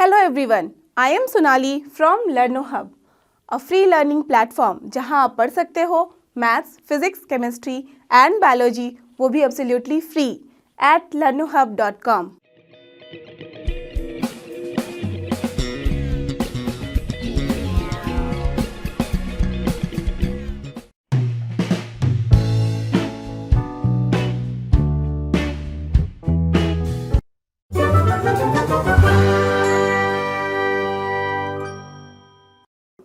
Hello everyone, I am Sonali from LearnoHub, a free learning platform जहां आप पढ़ सकते हो maths, physics, chemistry and biology, वो भी absolutely free at learnohub.com।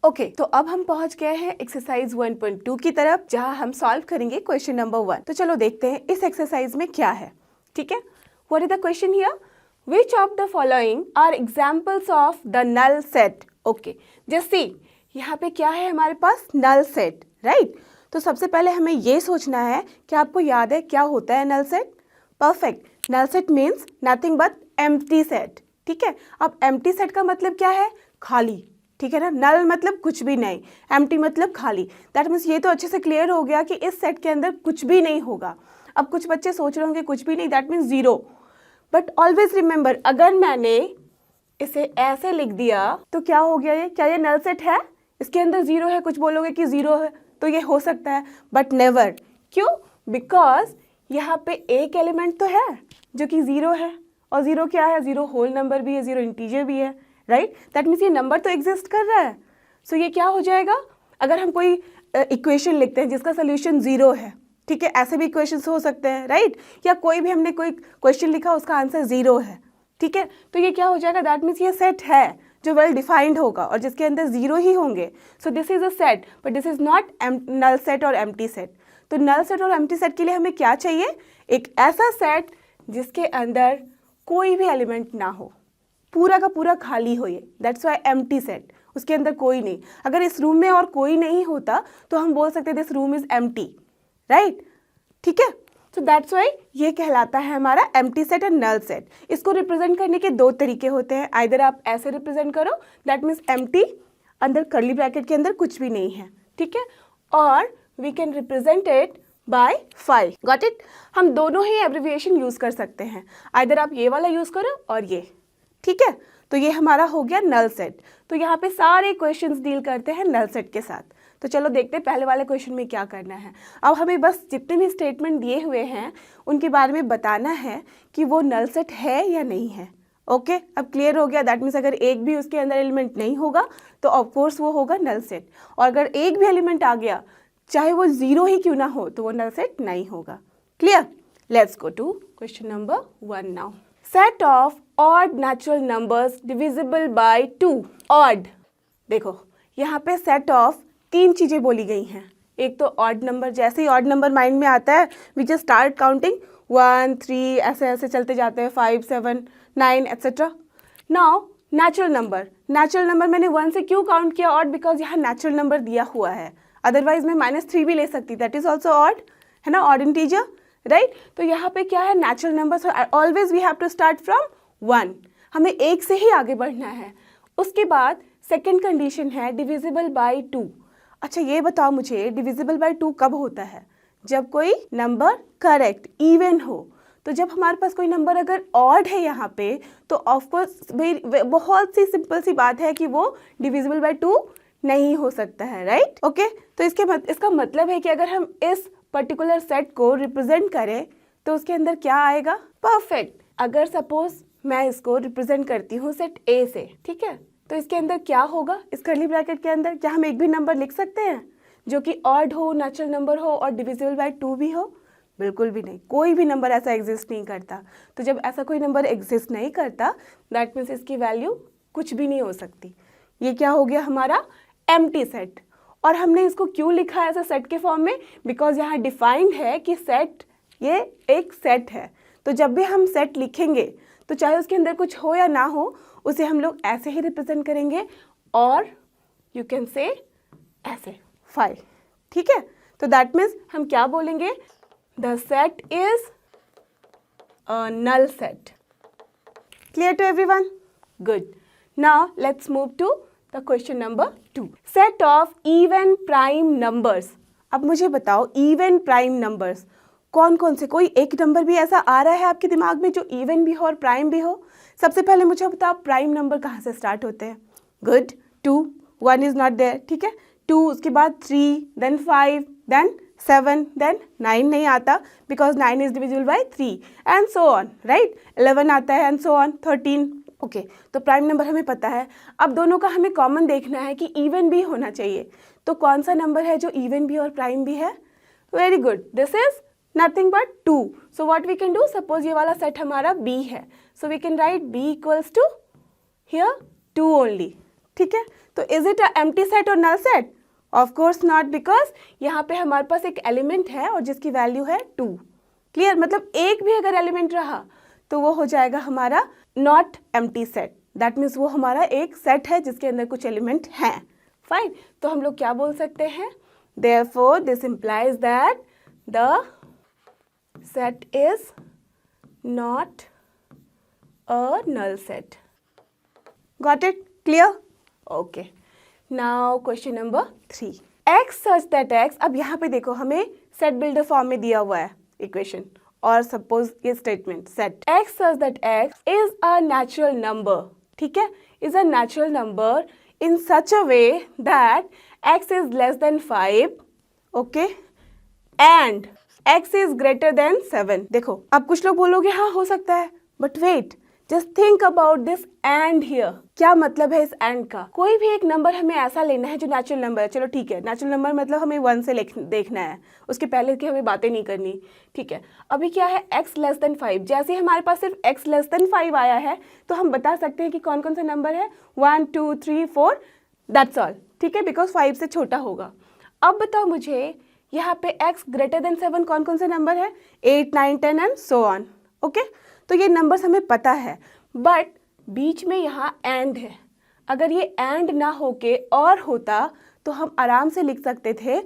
Okay तो अब हम पहुंच गए हैं एक्सरसाइज 1.2 की तरफ, जहां हम सॉल्व करेंगे क्वेश्चन नंबर 1। तो चलो देखते हैं इस एक्सरसाइज में क्या है। ठीक है, what is the question here? Which of the following are examples of the null set? Okay, जैसे यहाँ पे क्या है हमारे पास? Null set, right? तो सबसे पहले हमें ये सोचना है कि आपको याद है क्या होता है null set? Perfect, null set means nothing but empty set. ठीक है, अब एम्प्टी सेट का मतलब क्या है? खाली। ठीक है ना, नल मतलब कुछ भी नहीं, एम्प्टी मतलब खाली। दैट मीन्स ये तो अच्छे से क्लियर हो गया कि इस सेट के अंदर कुछ भी नहीं होगा। अब कुछ बच्चे सोच रहे होंगे कुछ भी नहीं, that means zero. But always remember, अगर मैंने इसे ऐसे लिख दिया तो क्या हो गया? ये क्या ये नल सेट है? इसके अंदर जीरो है, कुछ बोलोगे कि जीरो है तो ये हो सकता है, बट नेवर। क्यों? बिकॉज यहाँ पे एक एलिमेंट तो है जो कि जीरो है, और जीरो क्या है? जीरो होल नंबर भी है, जीरो इंटीजर भी है, राइट? दैट मीन्स ये नंबर तो एग्जिस्ट कर रहा है। सो ये क्या हो जाएगा? अगर हम कोई इक्वेशन लिखते हैं जिसका सोल्यूशन जीरो है, ठीक है, ऐसे भी इक्वेशंस हो सकते हैं, राइट? या कोई भी हमने कोई क्वेश्चन लिखा उसका आंसर जीरो है, ठीक है, तो ये क्या हो जाएगा? दैट मीन्स ये सेट है जो वेल डिफाइंड होगा और जिसके अंदर जीरो ही होंगे। So this is a set, but this is not null set और एम्प्टी सेट। तो नल सेट और एम्प्टी सेट के लिए हमें क्या चाहिए? एक ऐसा सेट जिसके अंदर कोई भी एलिमेंट ना हो, पूरा का पूरा खाली हो। ये दैट्स वाई एम्प्टी सेट, उसके अंदर कोई नहीं। अगर इस रूम में और कोई नहीं होता तो हम बोल सकते this room is empty, right? ठीक है, तो दैट्स वाई ये कहलाता है हमारा empty set and null set. इसको रिप्रेजेंट करने के दो तरीके होते हैं। आइदर आप ऐसे रिप्रेजेंट करो, दैट मीन्स एम्प्टी, अंदर कर्ली ब्रैकेट के अंदर कुछ भी नहीं है, ठीक है, और we can represent it by 5। Got it? हम दोनों ही एब्रिविएशन यूज कर सकते हैं, आइदर आप ये वाला यूज करो और ये, ठीक है। तो ये हमारा हो गया नल सेट। तो यहाँ पे सारे क्वेश्चंस डील करते हैं नल सेट के साथ। तो चलो देखते हैं पहले वाले क्वेश्चन में क्या करना है। अब हमें बस जितने भी स्टेटमेंट दिए हुए हैं उनके बारे में बताना है कि वो नल सेट है या नहीं है। ओके, अब क्लियर हो गया? दैट मीन्स अगर एक भी उसके अंदर एलिमेंट नहीं होगा तो ऑफकोर्स वो होगा नल सेट, और अगर एक भी एलिमेंट आ गया चाहे वो जीरो ही क्यों ना हो तो वो नल सेट नहीं होगा। Clear? Let's go to question number 1 now. Set of odd natural numbers divisible by 2। Odd, देखो यहाँ पे सेट ऑफ 3 चीजें बोली गई हैं। एक तो ऑड नंबर, जैसे ही ऑड नंबर माइंड में आता है वी जस्ट स्टार्ट काउंटिंग 1 3 ऐसे ऐसे चलते जाते हैं, 5 7 9 etcetera. Now natural number, natural number मैंने 1 से क्यों काउंट किया? ऑड, बिकॉज यहाँ नेचुरल नंबर दिया हुआ है। अदरवाइज मैं -3 भी ले सकती, दैट इज ऑल्सो ऑड, है ना, ऑड इंटीजर, राइट? तो यहाँ पे क्या है? Natural number. Always we have to start from 1, हमें एक से ही आगे बढ़ना है। उसके बाद सेकेंड कंडीशन है डिविजिबल बाय 2। अच्छा ये बताओ मुझे, डिविजिबल बाय 2 कब होता है? जब कोई नंबर करेक्ट इवन हो। तो जब हमारे पास कोई नंबर अगर ऑड है यहाँ पे तो ऑफकोर्स भाई बहुत सी सिंपल सी बात है कि वो डिविजिबल बाय 2 नहीं हो सकता है, राइट? ओके, तो इसका मतलब है कि अगर हम इस पर्टिकुलर सेट को रिप्रेजेंट करें तो उसके अंदर क्या आएगा? परफेक्ट। अगर सपोज मैं इसको रिप्रेजेंट करती हूँ सेट ए से, ठीक है, तो इसके अंदर क्या होगा? इस कर्ली ब्रैकेट के अंदर क्या हम एक भी नंबर लिख सकते हैं जो कि ऑड हो, नेचुरल नंबर हो और डिविजिबल बाय 2 भी हो? बिल्कुल भी नहीं, कोई भी नंबर ऐसा एग्जिस्ट नहीं करता। तो जब ऐसा कोई नंबर एग्जिस्ट नहीं करता दैट मीन्स इसकी वैल्यू कुछ भी नहीं हो सकती। ये क्या हो गया हमारा? Empty set. और हमने इसको क्यों लिखा है ऐसा सेट के फॉर्म में? बिकॉज यहाँ डिफाइंड है कि सेट ये एक सेट है। तो जब भी हम सेट लिखेंगे तो चाहे उसके अंदर कुछ हो या ना हो, उसे हम लोग ऐसे ही रिप्रेजेंट करेंगे, और यू कैन से ऐसे 5, ठीक है। तो दैट मीन्स हम क्या बोलेंगे? The set is a null set. Clear to everyone? Good. Now let's move to the question number 2। Set of even prime numbers. अब मुझे बताओ इवन प्राइम नंबर्स कौन कौन से? कोई एक नंबर भी ऐसा आ रहा है आपके दिमाग में जो इवन भी हो और प्राइम भी हो? सबसे पहले मुझे बताओ प्राइम नंबर कहाँ से स्टार्ट होते हैं? गुड, 2, 1 इज नॉट देयर, ठीक है, 2, उसके बाद 3, देन 5, देन 7, देन 9 नहीं आता because 9 is divisible by 3 and so on, right, 11 आता है एंड सो ऑन, 13। ओके, तो प्राइम नंबर हमें पता है। अब दोनों का हमें कॉमन देखना है कि इवन भी होना चाहिए। तो कौन सा नंबर है जो इवन भी और प्राइम भी है? Very good, this is nothing but 2। So what we can do, suppose ये वाला सेट हमारा B है, so we can write B equals to here 2 only, ठीक है। तो is it a empty set और null set? Of course not, because यहाँ पे हमारे पास एक एलिमेंट है और जिसकी वैल्यू है 2। क्लियर, मतलब एक भी अगर एलिमेंट रहा तो वो हो जाएगा हमारा not empty set. That means वो हमारा एक सेट है जिसके अंदर कुछ एलिमेंट हैं। फाइन, तो हम लोग क्या बोल सकते हैं? Therefore this implies that the set is not a null set. Got it? Clear? Okay, now question number 3, x such that x। अब यहाँ पे देखो हमें सेट बिल्डर फॉर्म में दिया हुआ है इक्वेशन, और सपोज ये statement set x such that x is a natural number, ठीक है, is a natural number in such a way that x is less than 5, okay, and x is greater than 7। देखो अब कुछ लोग बोलोगे हाँ हो सकता है, but wait, just think about this and here. क्या मतलब है इस एंड का? कोई भी एक नंबर हमें ऐसा लेना है जो नेचुरल नंबर है। चलो ठीक है, नेचुरल नंबर मतलब हमें 1 से देखना है, उसके पहले की हमें बातें नहीं करनी, ठीक है। अभी क्या है, x लेस देन 5। जैसे ही हमारे पास सिर्फ x लेस देन 5 आया है तो हम बता सकते हैं कि कौन कौन सा नंबर है, 1 2 3 4, दैट्स ऑल, ठीक है, बिकॉज 5 से छोटा होगा। अब बताओ मुझे यहाँ पे x ग्रेटर देन 7 कौन कौन सा नंबर है? 8 9 10 एंड सो ऑन। ओके, तो ये नंबर्स हमें पता है, बट बीच में यहाँ एंड है। अगर ये एंड ना होके और होता तो हम आराम से लिख सकते थे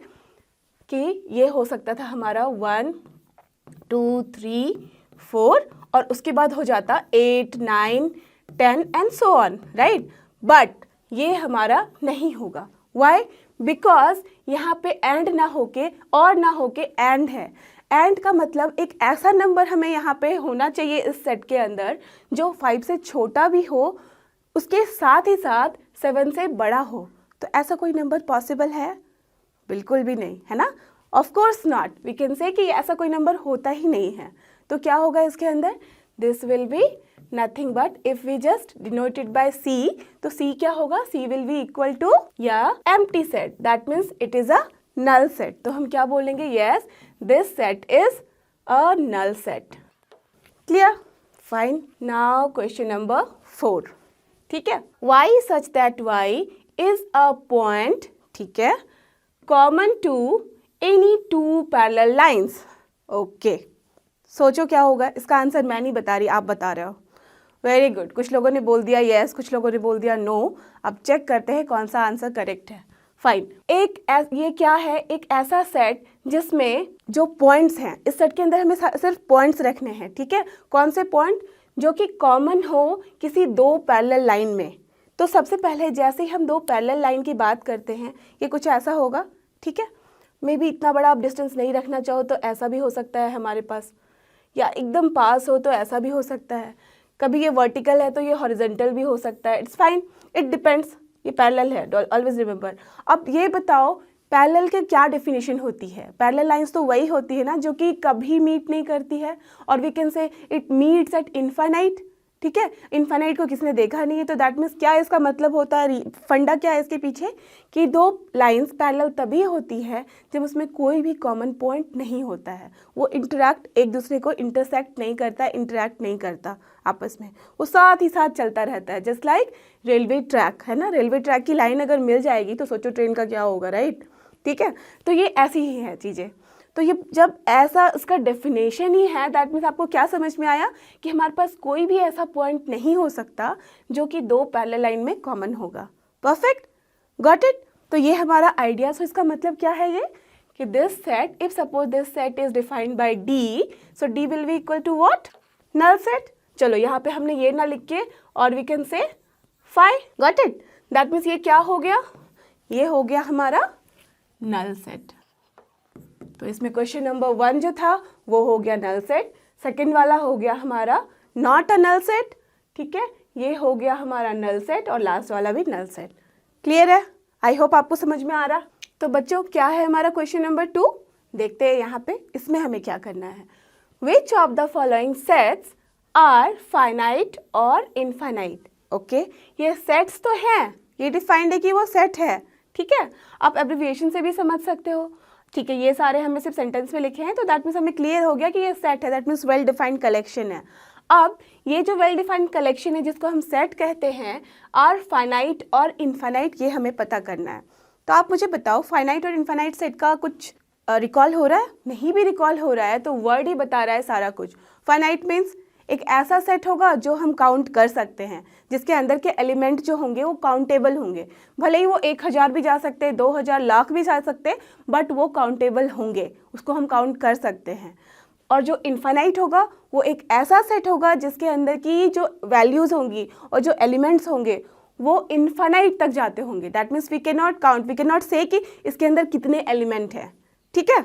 कि ये हो सकता था हमारा 1 2 3 4 और उसके बाद हो जाता 8 9 10 and so on, right. But ये हमारा नहीं होगा। वाई? बिकॉज यहाँ पे एंड ना होके और ना होके एंड है। एंड का मतलब एक ऐसा नंबर हमें यहाँ पे होना चाहिए इस सेट के अंदर जो 5 से छोटा भी हो, उसके साथ ही साथ 7 से बड़ा हो। तो ऐसा कोई नंबर पॉसिबल है? बिल्कुल भी नहीं, है ना। Of course not, we can say कि ऐसा कोई नंबर होता ही नहीं है। तो क्या होगा इसके अंदर? This will be nothing but, if we just denoted by C, तो सी क्या होगा? C will be equal to या empty set, that means it is a null set. तो हम क्या बोलेंगे? Yes, this set is a null set. Clear? Fine, now question number 4, ठीक है। y such that y is a point, ठीक है, common to any 2 parallel lines. Okay, सोचो क्या होगा इसका आंसर? मैं नहीं बता रही, आप बता रहे हो। वेरी गुड, कुछ लोगों ने बोल दिया यस, कुछ लोगों ने बोल दिया नो। अब चेक करते हैं कौन सा आंसर करेक्ट है। फाइन, ये क्या है? एक ऐसा सेट जिसमें जो पॉइंट्स हैं, इस सेट के अंदर हमें सिर्फ पॉइंट्स रखने हैं, ठीक है। कौन से पॉइंट? जो कि कॉमन हो किसी 2 पैरेलल लाइन में। तो सबसे पहले जैसे ही हम 2 पैरेलल लाइन की बात करते हैं, ये कुछ ऐसा होगा, ठीक है। मे बी इतना बड़ा आप डिस्टेंस नहीं रखना चाहो तो ऐसा भी हो सकता है हमारे पास, या एकदम पास हो तो ऐसा भी हो सकता है। कभी ये वर्टिकल है तो ये हॉरिजॉन्टल भी हो सकता है। It's fine, it depends. ये पैरेलल है, ऑलवेज रिमेंबर। अब ये बताओ पैरेलल के क्या डेफिनेशन होती है? पैरेलल लाइंस तो वही होती है ना जो कि कभी मीट नहीं करती है, और we can say it meets at infinite, ठीक है। इनफाइनाइट को किसने देखा नहीं है, तो दैट मीन्स क्या इसका मतलब होता है? फंडा क्या है इसके पीछे कि 2 लाइंस पैरेलल तभी होती है जब उसमें कोई भी कॉमन पॉइंट नहीं होता है। वो इंटरैक्ट, एक दूसरे को इंटरसेक्ट नहीं करता, इंटरैक्ट नहीं करता आपस में, वो साथ ही साथ चलता रहता है। जस्ट लाइक रेलवे ट्रैक है ना, रेलवे ट्रैक की लाइन अगर मिल जाएगी तो सोचो ट्रेन का क्या होगा, राइट, ठीक है। तो ये ऐसी ही है चीज़ें। तो ये जब ऐसा इसका डेफिनेशन ही है, दैट मीन्स आपको क्या समझ में आया कि हमारे पास कोई भी ऐसा पॉइंट नहीं हो सकता जो कि 2 पैरेलल लाइन में कॉमन होगा। Perfect, got it. तो ये हमारा आइडिया। सो इसका मतलब क्या है ये कि this set, if suppose this set is defined by D, so D will be equal to what? Null set. चलो यहाँ पे हमने ये ना लिख के और we can say phi, got it. That means ये क्या हो गया? ये हो गया हमारा नल सेट। तो इसमें क्वेश्चन नंबर 1 जो था वो हो गया नल सेट, सेकंड वाला हो गया हमारा नॉट अ नल सेट, ठीक है, ये हो गया हमारा नल सेट और लास्ट वाला भी नल सेट। क्लियर है? आई होप आपको समझ में आ रहा। तो बच्चों क्या है हमारा क्वेश्चन नंबर 2, देखते हैं यहाँ पे इसमें हमें क्या करना है। Which of the following sets are finite और इनफाइनाइट। ओके, ये सेट्स तो हैं, ये डिफाइंड है कि वो सेट है, ठीक है। आप एब्रिविएशन से भी समझ सकते हो, ठीक है। ये सारे हमने सिर्फ सेंटेंस में लिखे हैं, तो दैट मीन्स हमें क्लियर हो गया कि ये सेट है, that means well defined collection है। अब ये जो वेल डिफाइंड कलेक्शन है जिसको हम सेट कहते हैं, आर फाइनाइट और इनफाइनाइट, ये हमें पता करना है। तो आप मुझे बताओ फाइनाइट और इनफाइनाइट सेट का कुछ रिकॉल हो रहा है? नहीं भी रिकॉल हो रहा है तो वर्ड ही बता रहा है सारा कुछ। फाइनाइट मीन्स एक ऐसा सेट होगा जो हम काउंट कर सकते हैं, जिसके अंदर के एलिमेंट जो होंगे वो काउंटेबल होंगे, भले ही वो 1000 भी जा सकते हैं, 2000 लाख भी जा सकते हैं, बट वो काउंटेबल होंगे, उसको हम काउंट कर सकते हैं। और जो इनफाइनाइट होगा वो एक ऐसा सेट होगा जिसके अंदर की जो वैल्यूज़ होंगी और जो एलिमेंट्स होंगे वो इनफाइनाइट तक जाते होंगे। That means we can not count, we can not say कि इसके अंदर कितने एलिमेंट हैं, ठीक है।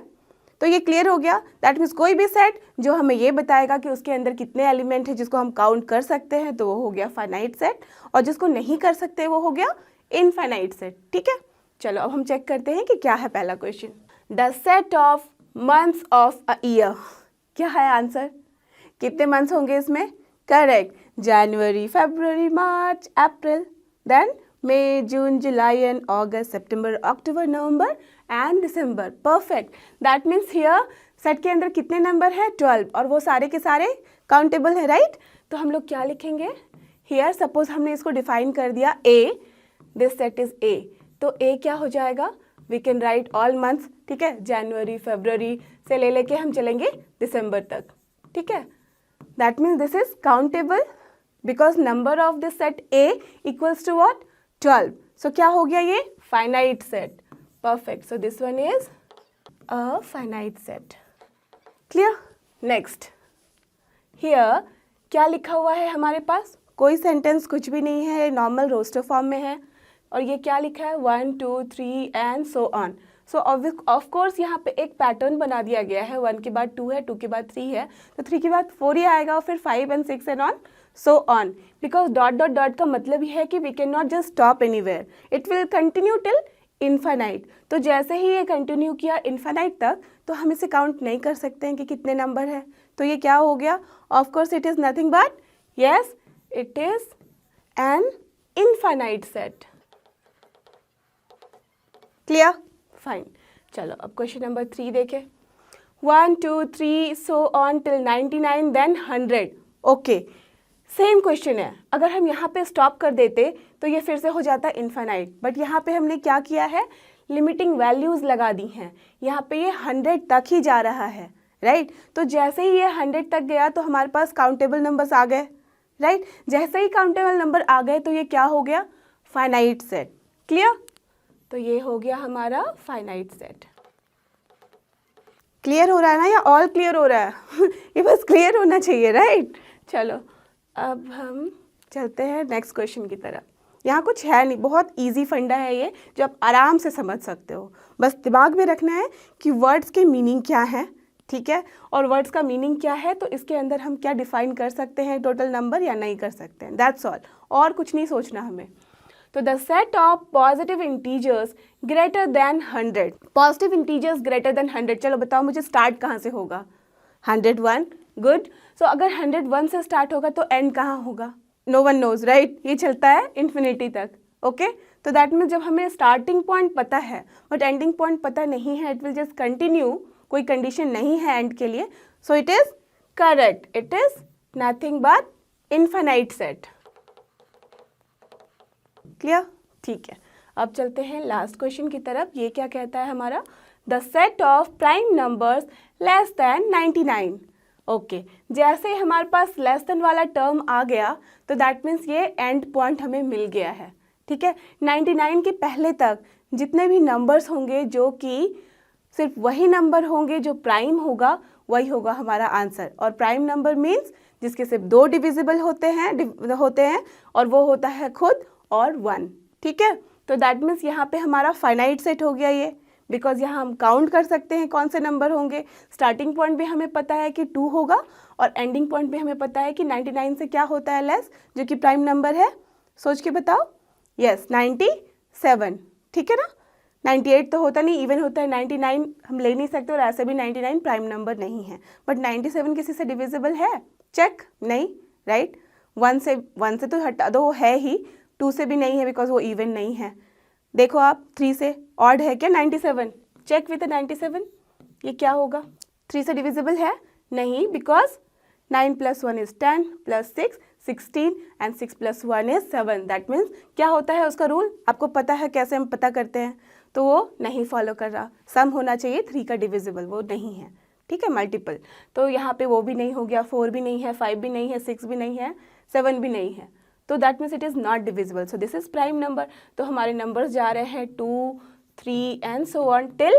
तो ये क्लियर हो गया। दैट मीन्स कोई भी सेट जो हमें ये बताएगा कि उसके अंदर कितने एलिमेंट हैं जिसको हम काउंट कर सकते हैं, तो वो हो गया फाइनाइट सेट, और जिसको नहीं कर सकते वो हो गया इनफाइनाइट सेट, ठीक है। चलो अब हम चेक करते हैं कि क्या है पहला question. The set of months of a year, क्या है आंसर? कितने मंथ्स होंगे इसमें? Correct, January, February, March, April, then May, June, July and August, September, October, November and December. Perfect. That means here set के अंदर कितने number है? 12, और वो सारे के सारे काउंटेबल है, राइट। तो हम लोग क्या लिखेंगे हियर? सपोज हमने इसको डिफाइन कर दिया A, this set is A, तो ए क्या हो जाएगा? We can write all months, ठीक है। जनवरी, फरवरी से ले लेके हम चलेंगे दिसंबर तक, ठीक है। That means this is countable because number of this set A equals to what? 12। So क्या हो गया ये? Finite set. Perfect. So this one is a finite set. Clear? Next. Here क्या लिखा हुआ है हमारे पास? कोई सेंटेंस कुछ भी नहीं है, नॉर्मल रोस्टर फॉर्म में है, और ये क्या लिखा है? 1 2 3 and so on. So of course यहाँ पे एक पैटर्न बना दिया गया है, 1 के बाद 2 है, 2 के बाद 3 है, तो 3 के बाद 4 ही आएगा, और फिर 5 and 6 and on so on. Because dot dot dot का मतलब ही है कि we can not just stop anywhere, it will continue till infinite. तो जैसे ही ये कंटिन्यू किया इनफाइनाइट तक, तो हम इसे काउंट नहीं कर सकते हैं कि कितने नंबर है। तो ये क्या हो गया? Of course it is nothing but, yes, it is an infinite set. Clear? Fine. चलो अब क्वेश्चन नंबर 3 देखें। 1 2 3 so on till 99 then 100। Okay, same question है। अगर हम यहाँ पे स्टॉप कर देते तो ये फिर से हो जाता है इनफाइनाइट, बट यहाँ पे हमने क्या किया है? लिमिटिंग वैल्यूज़ लगा दी हैं। यहाँ पे ये 100 तक ही जा रहा है, राइट। तो जैसे ही ये 100 तक गया तो हमारे पास काउंटेबल नंबर्स आ गए, राइट। जैसे ही काउंटेबल नंबर आ गए तो ये क्या हो गया? Finite set. क्लियर? तो ये हो गया हमारा फाइनाइट सेट। क्लियर हो रहा है ना, या ऑल क्लियर हो रहा है? ये बस क्लियर होना चाहिए, राइट। चलो अब हम चलते हैं नेक्स्ट क्वेश्चन की तरफ। यहाँ कुछ है नहीं, बहुत इजी फंडा है ये, जो आप आराम से समझ सकते हो। बस दिमाग में रखना है कि वर्ड्स के मीनिंग क्या है, ठीक है, और वर्ड्स का मीनिंग क्या है तो इसके अंदर हम क्या डिफाइन कर सकते हैं, टोटल नंबर, या नहीं कर सकते हैं। दैट्स ऑल, और कुछ नहीं सोचना हमें। तो the set of positive integers greater than 100। Positive integers greater than 100, चलो बताओ मुझे स्टार्ट कहाँ से होगा? 101। गुड। सो अगर 101 से स्टार्ट होगा तो एंड कहाँ होगा? No one knows, right. ये चलता है इन्फिनिटी तक, ओके। तो दैट मीन्स जब हमें स्टार्टिंग पॉइंट पता है बट एंडिंग पॉइंट पता नहीं है, इट विल जस्ट कंटिन्यू, कोई कंडीशन नहीं है एंड के लिए, so it is correct, it is nothing but infinite set. Clear? ठीक है, अब चलते हैं लास्ट क्वेश्चन की तरफ। ये क्या कहता है हमारा? The set of prime numbers less than 99। Okay, जैसे ही हमारे पास लेस देन वाला टर्म आ गया तो दैट मीन्स ये एंड पॉइंट हमें मिल गया है, ठीक है। 99 के पहले तक जितने भी नंबर्स होंगे जो कि सिर्फ वही नंबर होंगे जो प्राइम होगा, वही होगा हमारा आंसर। और प्राइम नंबर मीन्स जिसके सिर्फ 2 डिविजिबल होते हैं और वो होता है खुद और 1, ठीक है। तो दैट मीन्स यहाँ पे हमारा फाइनाइट सेट हो गया ये, बिकॉज यहाँ हम काउंट कर सकते हैं कौन से नंबर होंगे। स्टार्टिंग पॉइंट भी हमें पता है कि 2 होगा और एंडिंग पॉइंट भी हमें पता है कि 99 से क्या होता है लेस, जो कि प्राइम नंबर है। सोच के बताओ। यस 97, ठीक है ना। 98 तो होता नहीं, इवन होता है। 99 हम ले नहीं सकते और ऐसे भी 99 प्राइम नंबर नहीं है। बट 97 किसी से डिविजिबल है? चेक नहीं, राइट। 1 से तो हटा दो, वो है ही। 2 से भी नहीं है बिकॉज वो इवन नहीं है। देखो आप 3 से ऑड है क्या 97? चेक विथ 97, ये क्या होगा? 3 से डिविजिबल है? नहीं, because 9 + 1 is 10 + 6 16 and 6 + 1 is 7। That means क्या होता है उसका रूल? आपको पता है कैसे हम पता करते हैं? तो वो नहीं फॉलो कर रहा। सम होना चाहिए 3 का डिविजिबल, वो नहीं है, ठीक है, मल्टीपल। तो यहाँ पे वो भी नहीं हो गया, 4 भी नहीं है, 5 भी नहीं है, 6 भी नहीं है, 7 भी नहीं है। तो that means it is not divisible. So this is prime number. तो हमारे नंबर्स जा रहे हैं 2, 3 and so on till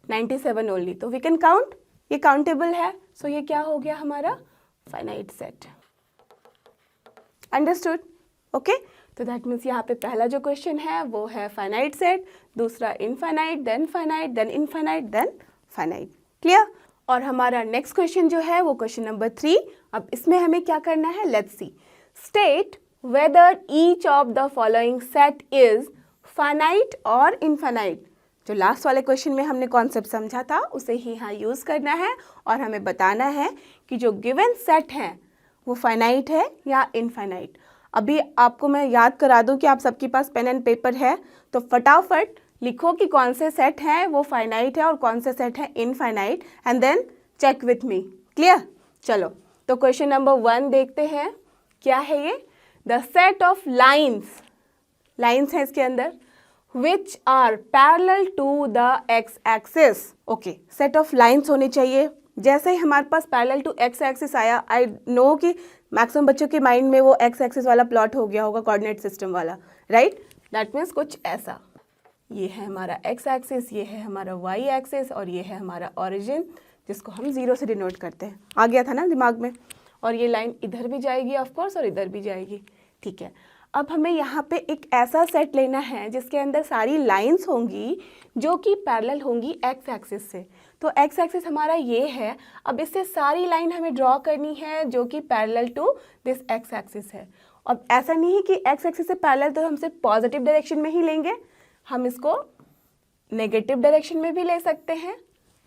97 only. तो वी कैन काउंट, ये काउंटेबल है। सो ये क्या हो गया हमारा? Finite set. अंडरस्टूड? ओके। तो दैट मीन्स यहाँ पे पहला जो क्वेश्चन है वो है फाइनाइट सेट, दूसरा infinite, then finite, then infinite, then finite. Clear? और हमारा नेक्स्ट क्वेश्चन जो है वो क्वेश्चन नंबर 3। अब इसमें हमें क्या करना है? Let's C. State whether each of the following set is finite और इनफाइनाइट। जो लास्ट वाले क्वेश्चन में हमने कॉन्सेप्ट समझा था उसे ही यहाँ यूज़ करना है और हमें बताना है कि जो गिवन सेट है वो फाइनाइट है या इनफाइनाइट। अभी आपको मैं याद करा दूं कि आप सबके पास पेन एंड पेपर है, तो फटाफट लिखो कि कौन से सेट हैं वो फाइनाइट है और कौन से सेट हैं infinite, and then check with me. Clear? चलो तो क्वेश्चन नंबर 1 देखते हैं। क्या है ये? द सेट ऑफ लाइन्स है इसके अंदर which are parallel to the X axis. Okay, set of lines होने चाहिए। जैसे ही हमारे पास पैरेलल टू एक्स एक्सिस आया, आई नो कि मैक्सिमम बच्चों के माइंड में वो एक्स एक्सिस वाला प्लॉट हो गया होगा, कोऑर्डिनेट सिस्टम वाला, राइट। दैट मीन्स कुछ ऐसा, ये है हमारा एक्स एक्सिस, ये है हमारा वाई एक्सिस और ये है हमारा ओरिजिन, जिसको हम 0 से डिनोट करते हैं। आ गया था ना दिमाग में? और ये लाइन इधर भी जाएगी ऑफकोर्स और इधर भी जाएगी, ठीक है। अब हमें यहाँ पे एक ऐसा सेट लेना है जिसके अंदर सारी लाइंस होंगी जो कि पैरेलल होंगी एक्स एक्सिस से। तो एक्स एक्सिस हमारा ये है। अब इससे सारी लाइन हमें ड्रॉ करनी है जो कि parallel to this X axis है। अब ऐसा नहीं है कि एक्स एक्सिस से पैरेलल तो हम सिर्फ पॉजिटिव डायरेक्शन में ही लेंगे, हम इसको नेगेटिव डायरेक्शन में भी ले सकते हैं,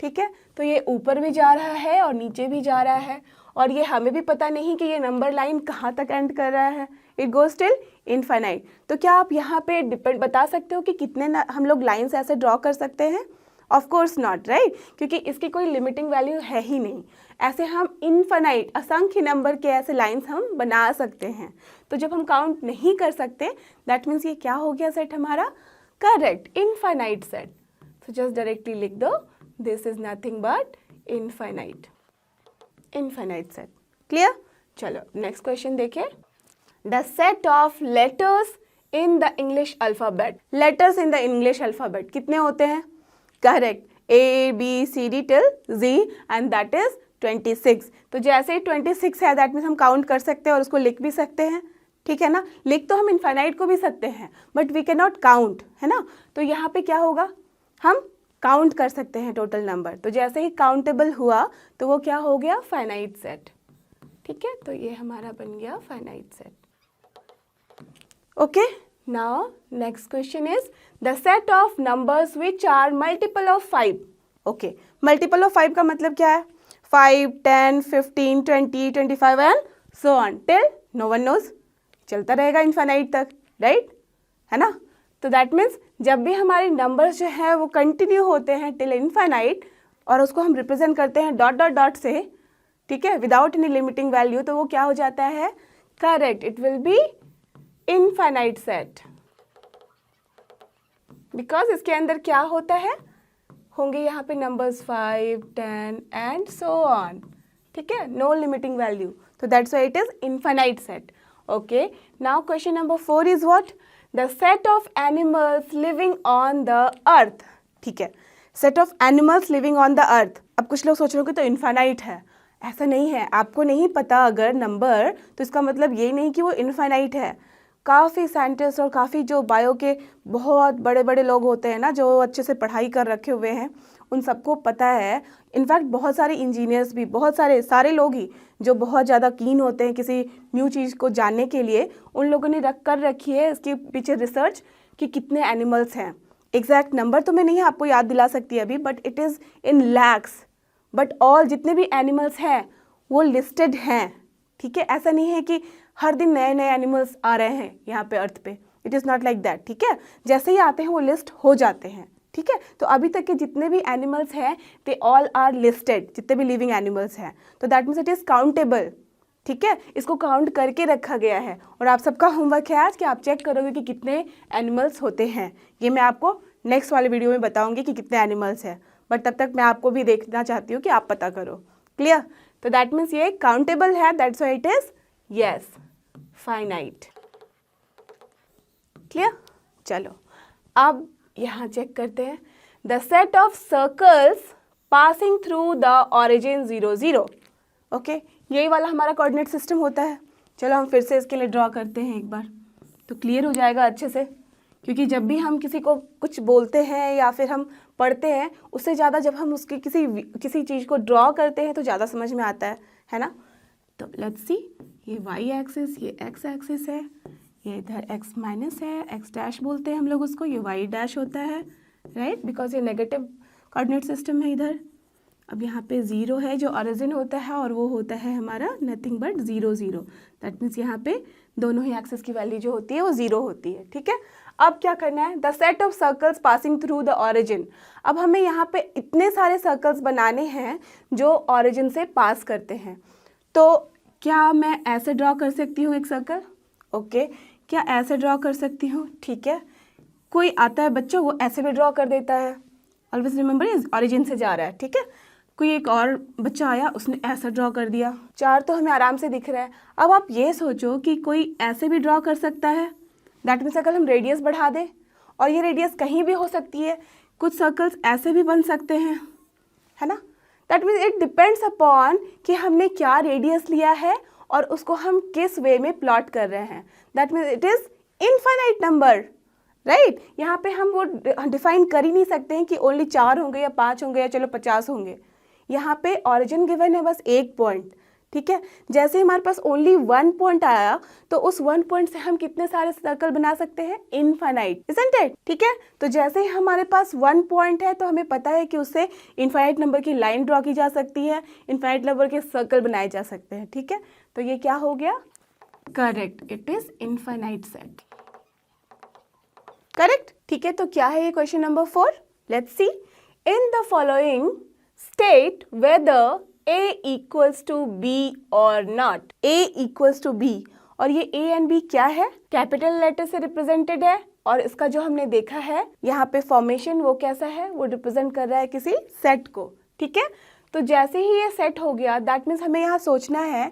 ठीक है। तो ये ऊपर भी जा रहा है और नीचे भी जा रहा है, और ये हमें भी पता नहीं कि ये नंबर लाइन कहाँ तक एंड कर रहा है। It goes till infinite. तो क्या आप यहाँ पे डिपेंड बता सकते हो कि कितने हम लोग लाइन्स ऐसे ड्रॉ कर सकते हैं? ऑफ कोर्स नॉट, राइट, क्योंकि इसकी कोई लिमिटिंग वैल्यू है ही नहीं। ऐसे हम इनफाइनाइट असंख्य नंबर के ऐसे लाइन्स हम बना सकते हैं। तो जब हम काउंट नहीं कर सकते, दैट मीन्स ये क्या हो गया सेट हमारा? Correct, infinite set. So just directly लिख दो, this is nothing but infinite set. Clear? चलो नेक्स्ट क्वेश्चन देखें। The set of letters in the English alphabet. Letters in the English alphabet कितने होते हैं? Correct, A B C D till Z and that is 26। तो जैसे ही 26 है that means हम count कर सकते हैं और उसको लिख भी सकते हैं, ठीक है ना। लिख तो हम इनफाइनाइट को भी सकते हैं but we can not count, है ना। तो यहाँ पे क्या होगा? हम काउंट कर सकते हैं टोटल नंबर। तो जैसे ही काउंटेबल हुआ तो वो क्या हो गया? फाइनाइट सेट, ठीक है। तो ये हमारा बन गया finite set. Okay, now next question is the set of numbers which are multiple of 5। Okay, multiple of 5 का मतलब क्या है? 5, 10, 15, 20, 25 and so on till no one knows. चलता रहेगा इनफाइनाइट तक, राइट, है ना। तो दैट मीन्स जब भी हमारे नंबर्स जो है वो कंटिन्यू होते हैं टिल इनफाइनाइट और उसको हम रिप्रेजेंट करते हैं डॉट डॉट डॉट से, ठीक है, विदाउट एनी लिमिटिंग वैल्यू, तो वो क्या हो जाता है? Correct, it will be infinite set. Because इसके अंदर क्या होता है? होंगे यहाँ पे नंबर्स 5, 10 एंड सो ऑन, ठीक है, नो लिमिटिंग वैल्यू। तो that's why it is infinite set. Okay, now question number 4 is what? The set of animals living on the earth. ठीक है, set of animals living on the earth. अब कुछ लोग सोच रहे हो कि तो इनफाइनाइट है। ऐसा नहीं है। आपको नहीं पता अगर नंबर, तो इसका मतलब ये नहीं कि वो इनफाइनाइट है। काफ़ी साइंटिस्ट और काफ़ी जो बायो के बहुत बड़े बड़े लोग होते हैं ना, जो अच्छे से पढ़ाई कर रखे हुए हैं, उन सबको पता है। इनफैक्ट बहुत सारे इंजीनियर्स भी, बहुत सारे लोग ही जो बहुत ज़्यादा कीन होते हैं किसी न्यू चीज़ को जानने के लिए, उन लोगों ने रखी है इसके पीछे रिसर्च कि कितने एनिमल्स हैं। एग्जैक्ट नंबर तो मैं नहीं आपको याद दिला सकती अभी, but it is in lakhs. But all जितने भी एनिमल्स हैं वो लिस्टेड हैं, ठीक है। ऐसा नहीं है कि हर दिन नए नए एनिमल्स आ रहे हैं यहाँ पे अर्थ पे, it is not like that, ठीक है। जैसे ही आते हैं वो लिस्ट हो जाते हैं, ठीक है। तो अभी तक के जितने भी एनिमल्स हैं दे ऑल आर लिस्टेड, जितने भी लिविंग एनिमल्स हैं, तो that means it is countable, ठीक है। इसको काउंट करके रखा गया है और आप सबका होमवर्क है आज कि आप चेक करोगे कि कितने एनिमल्स होते हैं। ये मैं आपको नेक्स्ट वाले वीडियो में बताऊंगी कि कितने एनिमल्स हैं, बट तब तक मैं आपको भी देखना चाहती हूँ कि आप पता करो। क्लियर? तो दैट मीन्स ये काउंटेबल है, that's why it is yes finite. Clear? चलो अब यहाँ चेक करते हैं। The set of circles passing through the origin 0 0। Okay, यही वाला हमारा कोऑर्डिनेट सिस्टम होता है। चलो हम फिर से इसके लिए ड्रॉ करते हैं एक बार, तो क्लियर हो जाएगा अच्छे से। क्योंकि जब भी हम किसी को कुछ बोलते हैं या फिर हम पढ़ते हैं, उससे ज़्यादा जब हम उसकी किसी चीज़ को ड्रॉ करते हैं तो ज़्यादा समझ में आता है ना। तो लेट्स सी, ये वाई एक्सिस, ये एक्स एक्सिस है, ये इधर एक्स माइनस है, एक्स डैश बोलते हैं हम लोग उसको, ये वाई डैश होता है, राइट, बिकॉज ये नेगेटिव कोऑर्डिनेट सिस्टम है इधर। अब यहाँ पे 0 है जो ओरिजिन होता है और वो होता है हमारा नथिंग बट 0 0। दैट मीन्स यहाँ पे दोनों ही एक्सिस की वैल्यू जो होती है वो 0 होती है, ठीक है। अब क्या करना है, the set of circles passing through the origin. अब हमें यहाँ पे इतने सारे सर्कल्स बनाने हैं जो ऑरिजिन से पास करते हैं। तो क्या मैं ऐसे ड्रॉ कर सकती हूँ एक सर्कल? ओके, क्या ऐसे ड्रॉ कर सकती हूँ? ठीक है। कोई आता है बच्चा वो ऐसे भी ड्रॉ कर देता है, ऑलवेज रिमेंबर इज ऑरिजिन से जा रहा है, ठीक है। कोई एक और बच्चा आया उसने ऐसा ड्रॉ कर दिया। 4 तो हमें आराम से दिख रहा है। अब आप ये सोचो कि कोई ऐसे भी ड्रॉ कर सकता है, दैट मीन्स अगर हम रेडियस बढ़ा दें, और ये रेडियस कहीं भी हो सकती है, कुछ सर्कल्स ऐसे भी बन सकते हैं, है ना। That means it depends upon कि हमने क्या रेडियस लिया है और उसको हम किस वे में प्लॉट कर रहे हैं। That means it is infinite number, right. यहाँ पे हम वो डिफाइन कर ही नहीं सकते हैं कि ओनली 4 होंगे या 5 होंगे या चलो 50 होंगे। यहाँ पे ऑरिजिन गिवन है बस 1 पॉइंट, ठीक है। जैसे हमारे पास ओनली 1 पॉइंट आया तो उस 1 पॉइंट से हम कितने सारे सर्कल बना सकते हैं? इनफाइनाइट, इजंट इट, ठीक है। तो जैसे ही हमारे पास 1 पॉइंट है तो हमें पता है कि उससे इनफाइनाइट नंबर की लाइन ड्रॉ की जा सकती है, इनफाइनाइट नंबर के सर्कल बनाए जा सकते हैं, ठीक है। तो ये क्या हो गया? Correct, it is infinite set, correct, ठीक है। तो क्या है ये question number 4? Let's see, in the following state whether A equals to B or not। A equals to B, और ये A and B क्या है? कैपिटल लेटर से रिप्रेजेंटेड है, और इसका जो हमने देखा है यहाँ पे फॉर्मेशन वो कैसा है, वो रिप्रेजेंट कर रहा है किसी सेट को, ठीक है। तो जैसे ही ये सेट हो गया, दैट मीन्स हमें यहाँ सोचना है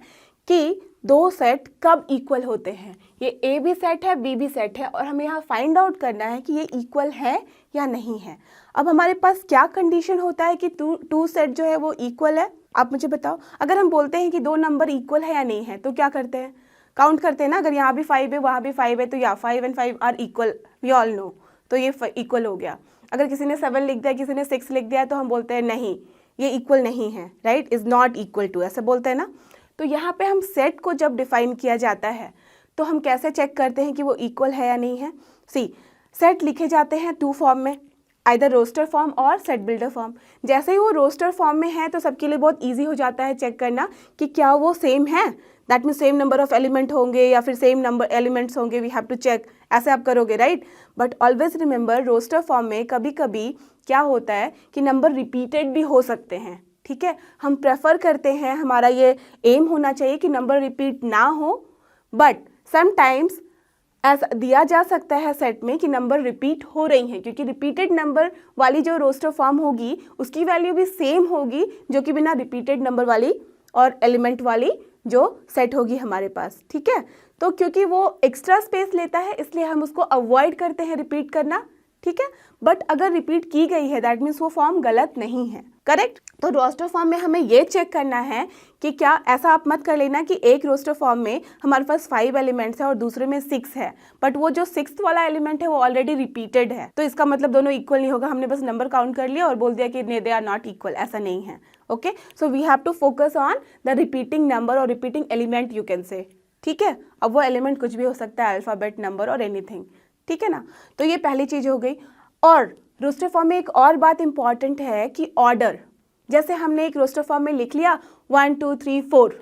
कि 2 सेट कब इक्वल होते हैं। ये A भी सेट है, B भी सेट है, और हमें यहाँ फाइंड आउट करना है कि ये इक्वल है या नहीं है। अब हमारे पास क्या कंडीशन होता है कि 2 सेट जो है वो इक्वल है? आप मुझे बताओ। अगर हम बोलते हैं कि 2 नंबर इक्वल है या नहीं है तो क्या करते हैं? काउंट करते हैं ना। अगर यहाँ भी 5 है वहाँ भी 5 है तो या 5 and 5 are equal, we all know, तो ये इक्वल हो गया। अगर किसी ने 7 लिख दिया, किसी ने 6 लिख दिया, तो हम बोलते हैं नहीं ये इक्वल नहीं है, right, is not equal to, ऐसे बोलते हैं ना। तो यहाँ पे हम सेट को जब डिफाइन किया जाता है तो हम कैसे चेक करते हैं कि वो इक्वल है या नहीं है? सी, सेट लिखे जाते हैं 2 फॉर्म में, आइदर रोस्टर फॉर्म और सेट बिल्डर फॉर्म। जैसे ही वो रोस्टर फॉर्म में है तो सबके लिए बहुत इजी हो जाता है चेक करना कि क्या वो सेम है, that mean same number of element होंगे या फिर सेम नंबर एलिमेंट्स होंगे, वी हैव टू चेक, ऐसे आप करोगे, right. But always remember, roster form में कभी कभी क्या होता है कि नंबर रिपीटेड भी हो सकते हैं, ठीक है। हम प्रेफर करते हैं, हमारा ये एम होना चाहिए कि नंबर रिपीट ना हो, बट समटाइम्स ऐसा दिया जा सकता है सेट में कि नंबर रिपीट हो रही हैं, क्योंकि रिपीटेड नंबर वाली जो रोस्टर फॉर्म होगी उसकी वैल्यू भी सेम होगी जो कि बिना रिपीटेड नंबर वाली और एलिमेंट वाली जो सेट होगी हमारे पास, ठीक है। तो क्योंकि वो एक्स्ट्रा स्पेस लेता है इसलिए हम उसको अवॉइड करते हैं रिपीट करना, ठीक है। बट अगर रिपीट की गई है दैट मीन्स वो फॉर्म गलत नहीं है, करेक्ट। तो रोस्टर फॉर्म में हमें ये चेक करना है कि क्या ऐसा आप मत कर लेना कि एक रोस्टर फॉर्म में हमारे पास 5 एलिमेंट्स है और दूसरे में 6 है, बट वो जो 6th वाला एलिमेंट है वो ऑलरेडी रिपीटेड है, तो इसका मतलब दोनों इक्वल नहीं होगा। हमने बस नंबर काउंट कर लिया और बोल दिया कि दे आर नॉट इक्वल, ऐसा नहीं है। Okay, so we have to focus on the repeating number और repeating element you can say. ठीक है, अब वो एलिमेंट कुछ भी हो सकता है, अल्फाबेट, नंबर और एनीथिंग। ठीक है ना, तो ये पहली चीज हो गई। और रोस्टर फॉर्म में एक और बात इंपॉर्टेंट है कि ऑर्डर, जैसे हमने एक रोस्टर फॉर्म में लिख लिया 1 2 3 4,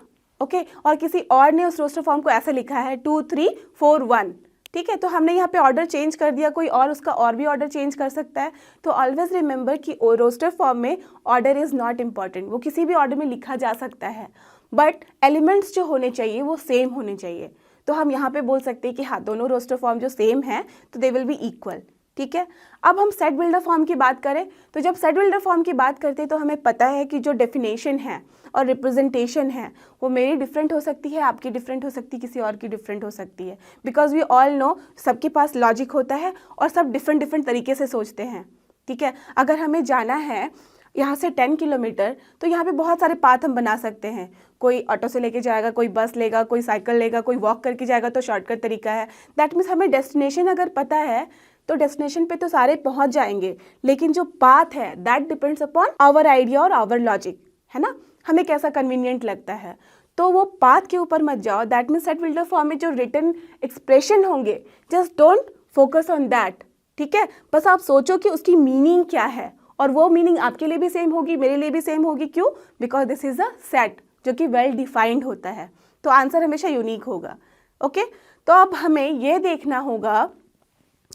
ओके, और किसी और ने उस रोस्टर फॉर्म को ऐसे लिखा है 2 3 4 1, ठीक है, तो हमने यहाँ पे ऑर्डर चेंज कर दिया, कोई और उसका और भी ऑर्डर चेंज कर सकता है। तो ऑलवेज रिमेंबर कि रोस्टर फॉर्म में ऑर्डर इज नॉट इम्पॉर्टेंट, वो किसी भी ऑर्डर में लिखा जा सकता है, बट एलिमेंट्स जो होने चाहिए वो सेम होने चाहिए। तो हम यहाँ पे बोल सकते हैं कि हाँ, दोनों रोस्टर फॉर्म जो सेम है तो दे विल बी इक्वल। ठीक है, अब हम सेट बिल्डर फॉर्म की बात करें, तो जब सेट बिल्डर फॉर्म की बात करते हैं तो हमें पता है कि जो डेफिनेशन है और रिप्रेजेंटेशन है वो मेरी डिफरेंट हो सकती है, आपकी डिफरेंट हो सकती है, किसी और की डिफरेंट हो सकती है, बिकॉज वी ऑल नो सबके पास लॉजिक होता है और सब डिफरेंट डिफरेंट तरीके से सोचते हैं। ठीक है, अगर हमें जाना है यहाँ से 10 किलोमीटर, तो यहाँ पे बहुत सारे पाथ हम बना सकते हैं। कोई ऑटो से लेके जाएगा, कोई बस लेगा, कोई साइकिल लेगा, कोई वॉक करके जाएगा, तो शॉर्टकट तरीका है। दैट मीन्स हमें डेस्टिनेशन अगर पता है तो डेस्टिनेशन पे तो सारे पहुंच जाएंगे, लेकिन जो पाथ है that depends upon our idea और आवर लॉजिक, है ना, हमें कैसा कन्वीनियंट लगता है। तो वो पाथ के ऊपर मत जाओ। That means set builder form में जो रिटन एक्सप्रेशन होंगे, just don't focus on that. ठीक है, बस आप सोचो कि उसकी मीनिंग क्या है, और वो मीनिंग आपके लिए भी सेम होगी, मेरे लिए भी सेम होगी। क्यों? Because this is a set जो कि वेल डिफाइंड होता है, तो आंसर हमेशा यूनिक होगा। ओके, तो अब हमें ये देखना होगा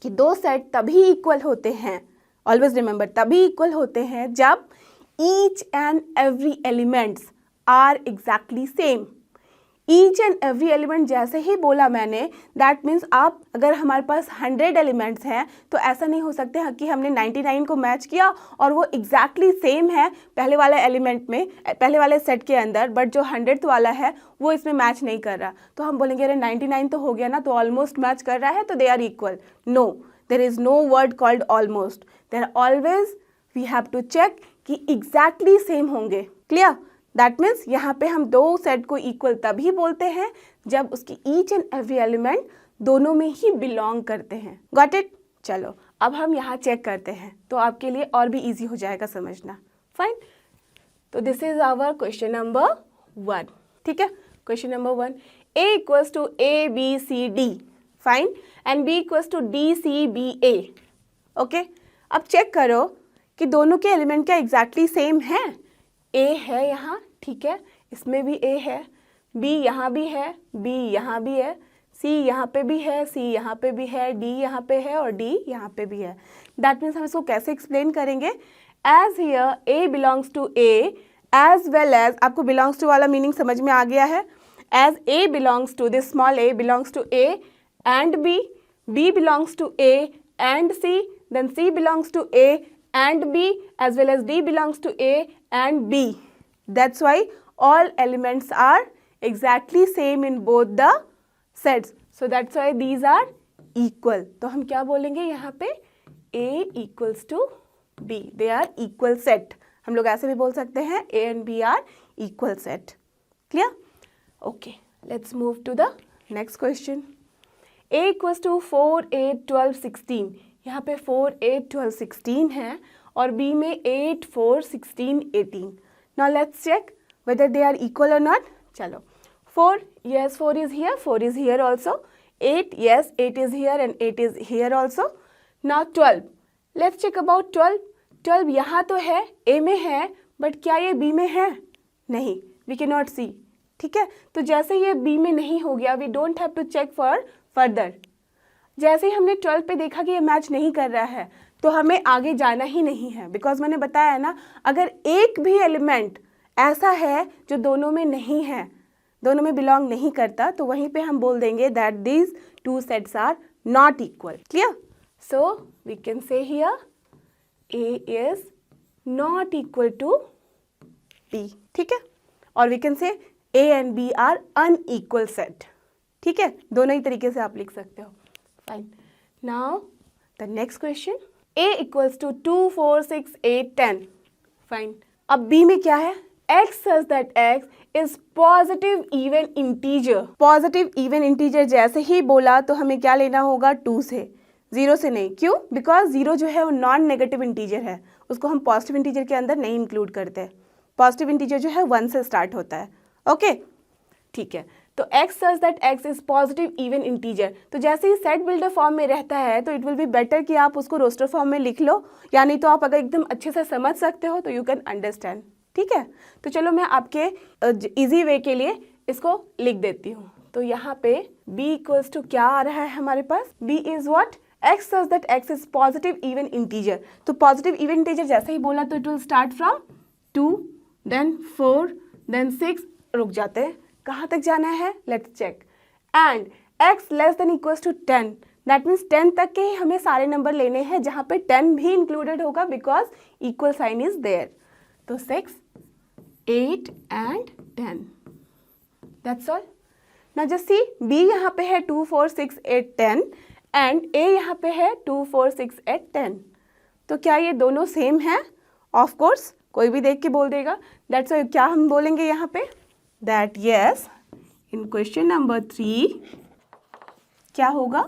कि दो सेट तभी इक्वल होते हैं, ऑलवेज रिमेंबर, तभी इक्वल होते हैं जब each and every elements are exactly same. Each and every element जैसे ही बोला मैंने, दैट मीन्स आप अगर हमारे पास 100 एलिमेंट्स हैं तो ऐसा नहीं हो सकते कि हमने 99 को मैच किया और वो एग्जैक्टली सेम है पहले वाले एलिमेंट में, पहले वाले सेट के अंदर, बट जो 100th वाला है वो इसमें मैच नहीं कर रहा। तो हम बोलेंगे अरे 99 तो हो गया ना, तो ऑलमोस्ट मैच कर रहा है, तो they are equal. No, there is no word called almost, there always we have to check कि एग्जैक्टली सेम होंगे। क्लियर? दैट मीन्स यहाँ पे हम दो सेट को इक्वल तभी बोलते हैं जब उसकी ईच एंड एवरी एलिमेंट दोनों में ही बिलोंग करते हैं। Got it? चलो अब हम यहाँ चेक करते हैं, तो आपके लिए और भी इजी हो जाएगा समझना। फाइन, तो this is our question number 1। ठीक है, question number 1, A equals to ABCD, fine, and B equals to DCBA। Okay, अब चेक करो कि दोनों के एलिमेंट क्या एग्जैक्टली सेम है। A है यहाँ, ठीक है, इसमें भी A है, B यहाँ भी है, B यहाँ भी है, C यहाँ पे भी है, C यहाँ पे भी है, D यहाँ पे है और D यहाँ पे भी है। दैट मीन्स हम इसको कैसे एक्सप्लेन करेंगे? As here A belongs to A as well as, आपको बिलोंग्स टू वाला मीनिंग समझ में आ गया है, as A belongs to, this small a belongs to A and B, B belongs to A and C, then C belongs to A and B as well as D belongs to A and B. That's why all elements are exactly same in both the sets. So that's why these are equal. तो हम क्या बोलेंगे यहाँ पे? A equals to B. They are equal set. हम लोग ऐसे भी बोल सकते हैं A and B are equal set. Clear? Okay. Let's move to the next question. A equals to 4, 8, 12, 16. यहाँ पे 4, 8, 12, 16 है और B में 8, 4, 16, 18. Now let's check whether they are equal or not. चलो, 4, yes, 4 is here, 4 is here also. 8, yes, 8 is here and 8 is here also. Now 12. Let's check about 12. 12 यहाँ तो है, A में है, but क्या ये B में है? नहीं, we cannot see. ठीक है, तो जैसे ये B में नहीं हो गया, we don't have to check for further. जैसे ही हमने 12 पे देखा कि ये मैच नहीं कर रहा है, तो हमें आगे जाना ही नहीं है, बिकॉज मैंने बताया है ना, अगर एक भी एलिमेंट ऐसा है जो दोनों में नहीं है, दोनों में बिलोंग नहीं करता, तो वहीं पे हम बोल देंगे that these two sets are not equal. Clear? So we can say here A is not equal to B। ठीक है, और we can say A and B are unequal set. ठीक है, दोनों ही तरीके से आप लिख सकते हो। Fine. Now the next question. A equals to 2, 4, 6, 8, 10. Fine. अब B में क्या है? x such that x is positive even integer. Positive even integer जैसे ही बोला तो हमें क्या लेना होगा, 2 से, 0 से नहीं. क्यों? बिकॉज 0 जो है वो नॉन नेगेटिव इंटीजर है, उसको हम पॉजिटिव इंटीजर के अंदर नहीं इंक्लूड करते. पॉजिटिव इंटीजर जो है 1 से स्टार्ट होता है. ओके ठीक है. तो x such that x is positive even integer. तो जैसे ही सेट बिल्डर फॉर्म में रहता है तो इट विल बी बेटर कि आप उसको रोस्टर फॉर्म में लिख लो, या नहीं तो आप अगर एकदम अच्छे से समझ सकते हो तो यू कैन अंडरस्टैंड. ठीक है. तो चलो मैं आपके इजी वे के लिए इसको लिख देती हूँ. तो यहाँ पे b इक्वल्स टू क्या आ रहा है हमारे पास, b is what, x such that x is positive even integer. तो पॉजिटिव इवन इंटीजर जैसे ही बोला तो it will start from 2 then 4 then 6, रुक जाते हैं, कहाँ तक जाना है, let's check. And x less than equals to 10, that means 10 तक के ही हमें सारे नंबर लेने हैं जहाँ पे 10 भी इंक्लूडेड होगा because equal sign is there. तो 6, 8 and 10, that's all. Now just see, b यहाँ पे है 2 4 6 8 10 एंड a यहाँ पे है 2 4 6 8 10. तो क्या ये दोनों सेम है? ऑफ कोर्स, कोई भी देख के बोल देगा. दैट्स वाई क्या हम बोलेंगे यहाँ पे, that yes in question number 3 क्या होगा,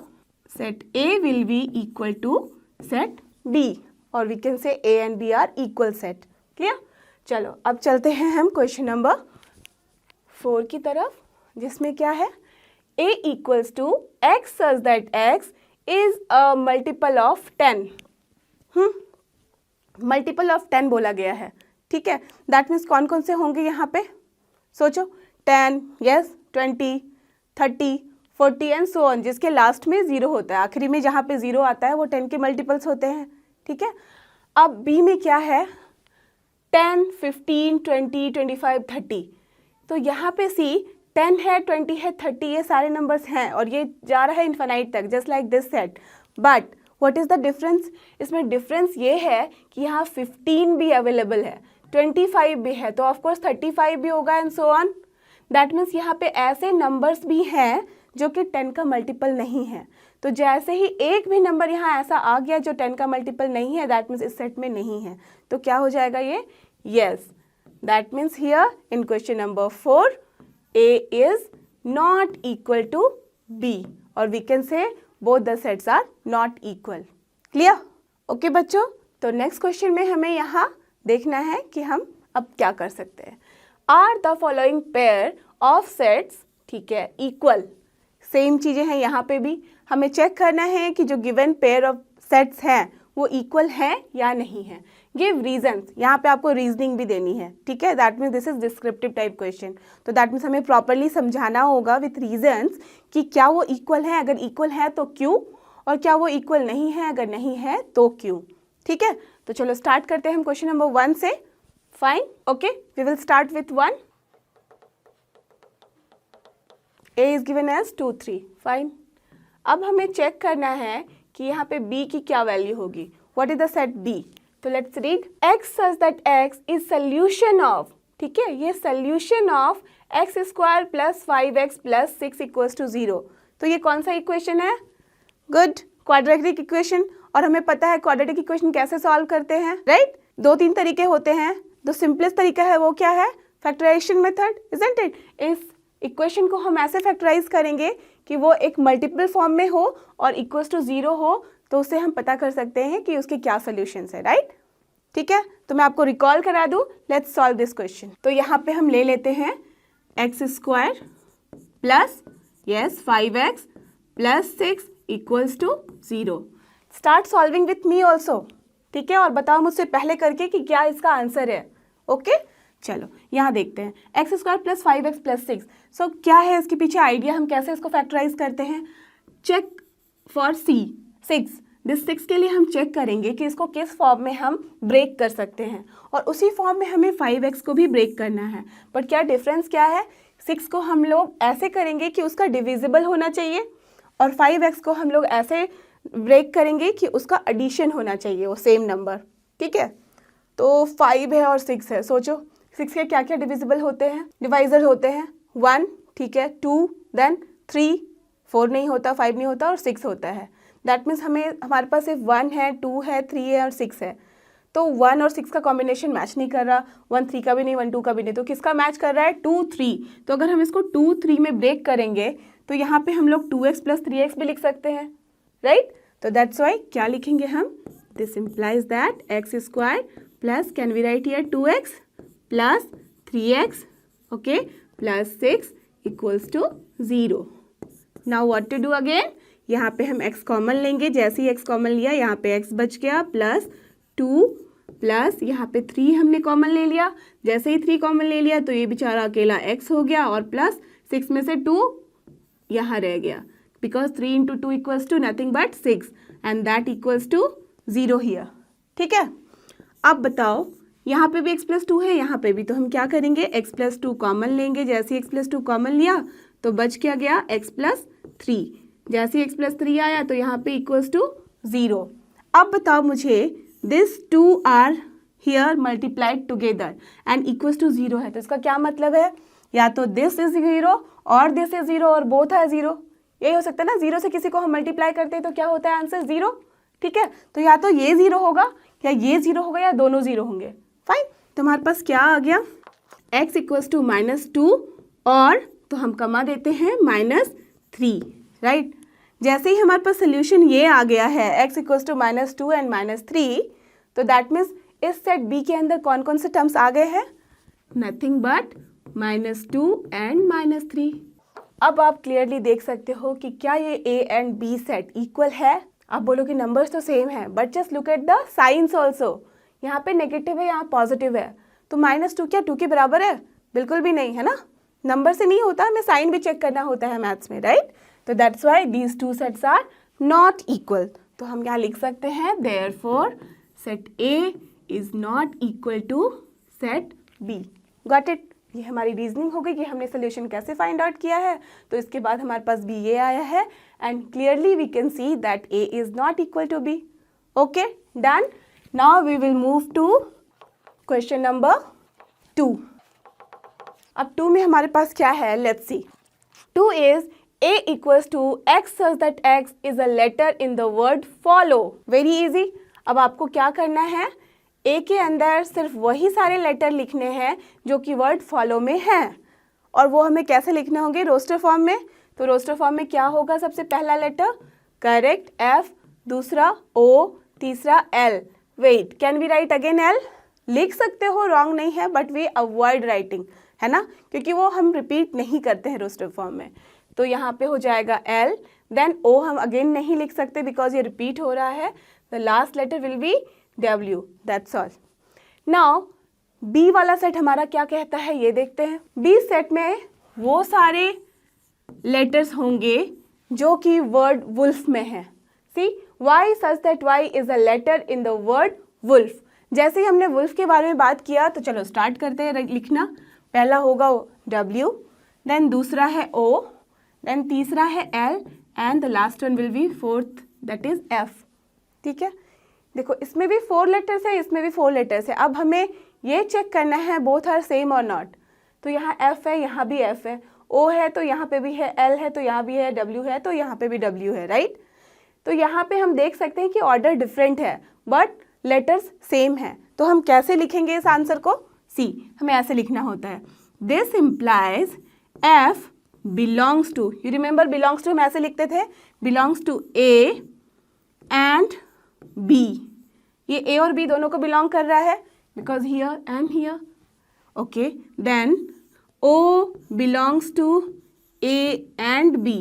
set A will be equal to set B और we can say A and B are equal set. Clear? चलो अब चलते हैं हम क्वेश्चन नंबर 4 की तरफ, जिसमें क्या है, A equals to x such that x is a multiple of 10. Multiple of 10 बोला गया है. ठीक है. दैट मीन्स कौन कौन से होंगे यहाँ पे, सोचो. 10, यस, 20, 30, 40 एंड सो ऑन, जिसके लास्ट में 0 होता है, आखिरी में जहाँ पे 0 आता है वो 10 के मल्टीपल्स होते हैं. ठीक है. अब b में क्या है, 10, 15, 20, 25, 30. तो यहाँ पे c 10 है, 20 है, 30, ये सारे नंबर्स हैं और ये जा रहा है इन्फिनाइट तक, just like this set. But what is the difference, इसमें डिफरेंस ये है कि यहाँ 15 भी अवेलेबल है, 25 भी है, तो ऑफकोर्स 35 भी होगा and so on. That means यहाँ पे ऐसे नंबर्स भी हैं जो कि 10 का मल्टीपल नहीं है. तो जैसे ही एक भी नंबर यहाँ ऐसा आ गया जो 10 का मल्टीपल नहीं है, दैट मीन्स इस सेट में नहीं है. तो क्या हो जाएगा ये, yes. That means here in question number 4 A is not equal to B और we can say both the sets are not equal. Clear? Okay बच्चों, तो नेक्स्ट क्वेश्चन में हमें यहाँ देखना है कि हम अब क्या कर सकते हैं. Are the following pair of sets, ठीक है, इक्वल. सेम चीज़ें हैं यहाँ पे भी, हमें चेक करना है कि जो गिवन पेयर ऑफ सेट्स हैं वो इक्वल हैं या नहीं है. गिव रीजंस, यहाँ पे आपको रीजनिंग भी देनी है. ठीक है. That means this is descriptive type question. तो दैट मीन्स हमें प्रॉपरली समझाना होगा विथ रीजंस कि क्या वो इक्वल है, अगर इक्वल है तो क्यों, और क्या वो इक्वल नहीं है, अगर नहीं है तो क्यों. ठीक है. तो चलो स्टार्ट करते हैं हम क्वेश्चन नंबर 1 से. Fine. Okay, we will start with 1. A is given as 2 3. Fine. अब हमें चेक करना है कि यहाँ पे B की क्या वैल्यू होगी. What is the set B? तो let's read. x such that x is solution of, ठीक है, ये solution of x square plus 5x plus 6 equals to 0. तो ये कौन सा इक्वेशन है? Good, quadratic equation. और हमें पता है क्वाड्रेटिक इक्वेशन कैसे सॉल्व करते हैं, राइट? 2-3 तरीके होते हैं. जो सिंपलेस्ट तरीका है वो क्या है, फैक्टराइजेशन मेथड, इजंट इट? इस इक्वेशन को हम ऐसे फैक्टराइज करेंगे कि वो एक मल्टीपल फॉर्म में हो और इक्वल्स टू 0 हो, तो उससे हम पता कर सकते हैं कि उसके क्या सोल्यूशंस है, राइट? ठीक है. तो मैं आपको रिकॉल करा दूं. Let's solve this question. तो यहाँ पे हम ले लेते हैं x square plus, yes, 5x plus 6 equals to 0. Start solving with me also. ठीक है. और बताओ मुझसे पहले करके कि क्या इसका आंसर है. ओके चलो यहाँ देखते हैं. X square plus 5x plus 6. सो क्या है इसके पीछे आइडिया, हम कैसे इसको फैक्टराइज करते हैं. Check for C 6. दिस 6 के लिए हम चेक करेंगे कि इसको किस फॉर्म में हम ब्रेक कर सकते हैं, और उसी फॉर्म में हमें 5x को भी ब्रेक करना है. बट क्या डिफरेंस क्या है, 6 को हम लोग ऐसे करेंगे कि उसका डिविजिबल होना चाहिए, और 5x को हम लोग ऐसे ब्रेक करेंगे कि उसका एडिशन होना चाहिए, वो सेम नंबर. ठीक है. तो 5 है और 6 है. सोचो 6 के क्या क्या डिविजिबल होते हैं, डिवाइजर होते हैं. 1, ठीक है, 2, देन 3, 4 नहीं होता, 5 नहीं होता और 6 होता है. दैट मीन्स हमारे पास सिर्फ 1 है, 2 है, 3 है और 6 है. तो 1 और 6 का कॉम्बिनेशन मैच नहीं कर रहा, 1 3 का भी नहीं, 1 2 का भी नहीं, तो किसका मैच कर रहा है? 2 3। तो अगर हम इसको 2 3 में ब्रेक करेंगे तो यहाँ पे हम लोग 2x + 3x भी लिख सकते हैं, राइट? तो दैट्स वाई क्या लिखेंगे हम? This implies that x² plus can we write here 2x plus 3x, okay, plus 6 equals to 0। Now what to do again? यहाँ पे हम x कॉमन लेंगे, जैसे ही x कॉमन लिया यहाँ पे x बच गया, प्लस 2 प्लस यहाँ पे 3 हमने कॉमन ले लिया, जैसे ही 3 कॉमन ले लिया तो ये बेचारा अकेला x हो गया, और प्लस 6 में से 2 यहाँ रह गया, because 3 × 2 equals to nothing but 6 and that equals to 0 here. ठीक है, अब बताओ यहाँ पे भी x + 2 है, यहाँ पे भी, तो हम क्या करेंगे? x + 2 कॉमन लेंगे, जैसे ही x + 2 कॉमन लिया तो बच क्या गया? x + 3, जैसे ही x + 3 आया तो यहाँ पे इक्वल्स टू 0। अब बताओ मुझे, this 2 are here multiplied together and equals to 0 है, तो इसका क्या मतलब है? या तो दिस इज 0 और दिस इज 0 और बोथ है 0, यही हो सकता है ना। 0 से किसी को हम मल्टीप्लाई करते हैं तो क्या होता है आंसर? 0। ठीक है, तो या तो ये 0 होगा या ये 0 होगा या दोनों 0 होंगे। फाइन, तो हमारे पास क्या आ गया? x इक्वल्स टू -2 और तो हम कमा देते हैं -3, राइट? जैसे ही हमारे पास सोल्यूशन ये आ गया है x इक्वल्स टू -2 एंड -3, तो दैट मीन्स इस सेट B के अंदर कौन कौन से टर्म्स आ गए हैं? Nothing but -2 and -3। अब आप क्लियरली देख सकते हो कि क्या ये A and B set equal है? आप बोलो कि नंबर्स तो सेम है, but just look at the science also. यहाँ पे नेगेटिव है, यहाँ पॉजिटिव है, तो -2 क्या 2 के बराबर है? बिल्कुल भी नहीं, है ना। नंबर से नहीं होता, हमें साइन भी चेक करना होता है मैथ्स में, राइट? तो that's why these two sets are not equal. तो हम यहाँ लिख सकते हैं therefore set A is not equal to set B। Got it? ये हमारी रीजनिंग हो गई कि हमने सोल्यूशन कैसे फाइंड आउट किया है। तो इसके बाद हमारे पास B ये आया है and clearly we can see that A is not equal to B। Okay, done. Now we will move to question number 2। अब 2 में हमारे पास क्या है? Let's see. 2 is A equals to x such that x is a letter in the word follow। Very easy. अब आपको क्या करना है? A के अंदर सिर्फ वही सारे लेटर लिखने हैं जो कि वर्ड फॉलो में हैं, और वो हमें कैसे लिखने होंगे? रोस्टर फॉर्म में। तो रोस्टर फॉर्म में क्या होगा? सबसे पहला लेटर करेक्ट F, दूसरा O, तीसरा L। Wait, can we write again L? लिख सकते हो, रॉन्ग नहीं है, बट वी अवॉइड राइटिंग, है ना, क्योंकि वो हम रिपीट नहीं करते हैं रोस्टर फॉर्म में। तो यहाँ पे हो जाएगा L, देन O हम अगेन नहीं लिख सकते बिकॉज ये रिपीट हो रहा है। The last letter will be W, that's all. Now B वाला सेट हमारा क्या कहता है ये देखते हैं। B सेट में वो सारे लेटर्स होंगे जो कि वर्ड वुल्फ में है। See, Y such that Y is a letter in the word wolf. जैसे ही हमने वुल्फ के बारे में बात किया तो चलो स्टार्ट करते हैं लिखना। पहला होगा W, देन दूसरा है O, देन तीसरा है L and the last one will be fourth, that is F। ठीक है, देखो इसमें भी 4 लेटर्स है, इसमें भी 4 लेटर्स है। अब हमें ये चेक करना है बोथ आर सेम और नॉट। तो यहाँ F है, यहाँ भी F है, O है तो यहाँ पे भी है, L है तो यहाँ भी है, W है तो यहाँ पे भी W है, राइट? तो यहाँ पे हम देख सकते हैं कि ऑर्डर डिफरेंट है बट लेटर्स सेम है। तो हम कैसे लिखेंगे इस आंसर को? सी, हमें ऐसे लिखना होता है, this implies F belongs to, you remember belongs to हम ऐसे लिखते थे, belongs to A and B। ये A और B दोनों को belong कर रहा है because here and here। okay, then O belongs to A and B,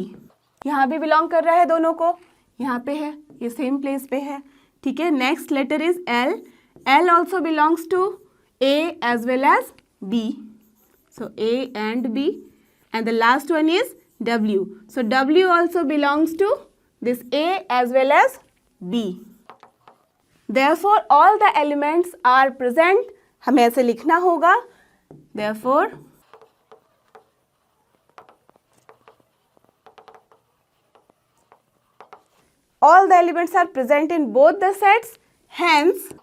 यहाँ भी belong कर रहा है दोनों को, यहाँ पे है, ये सेम प्लेस पे है। ठीक है, next letter is L, L also belongs to A as well as B, so A and B, and the last one is W, so W also belongs to this A as well as B, therefore all the elements are present। हमें ऐसे लिखना होगा, therefore all the elements are present in both the sets, hence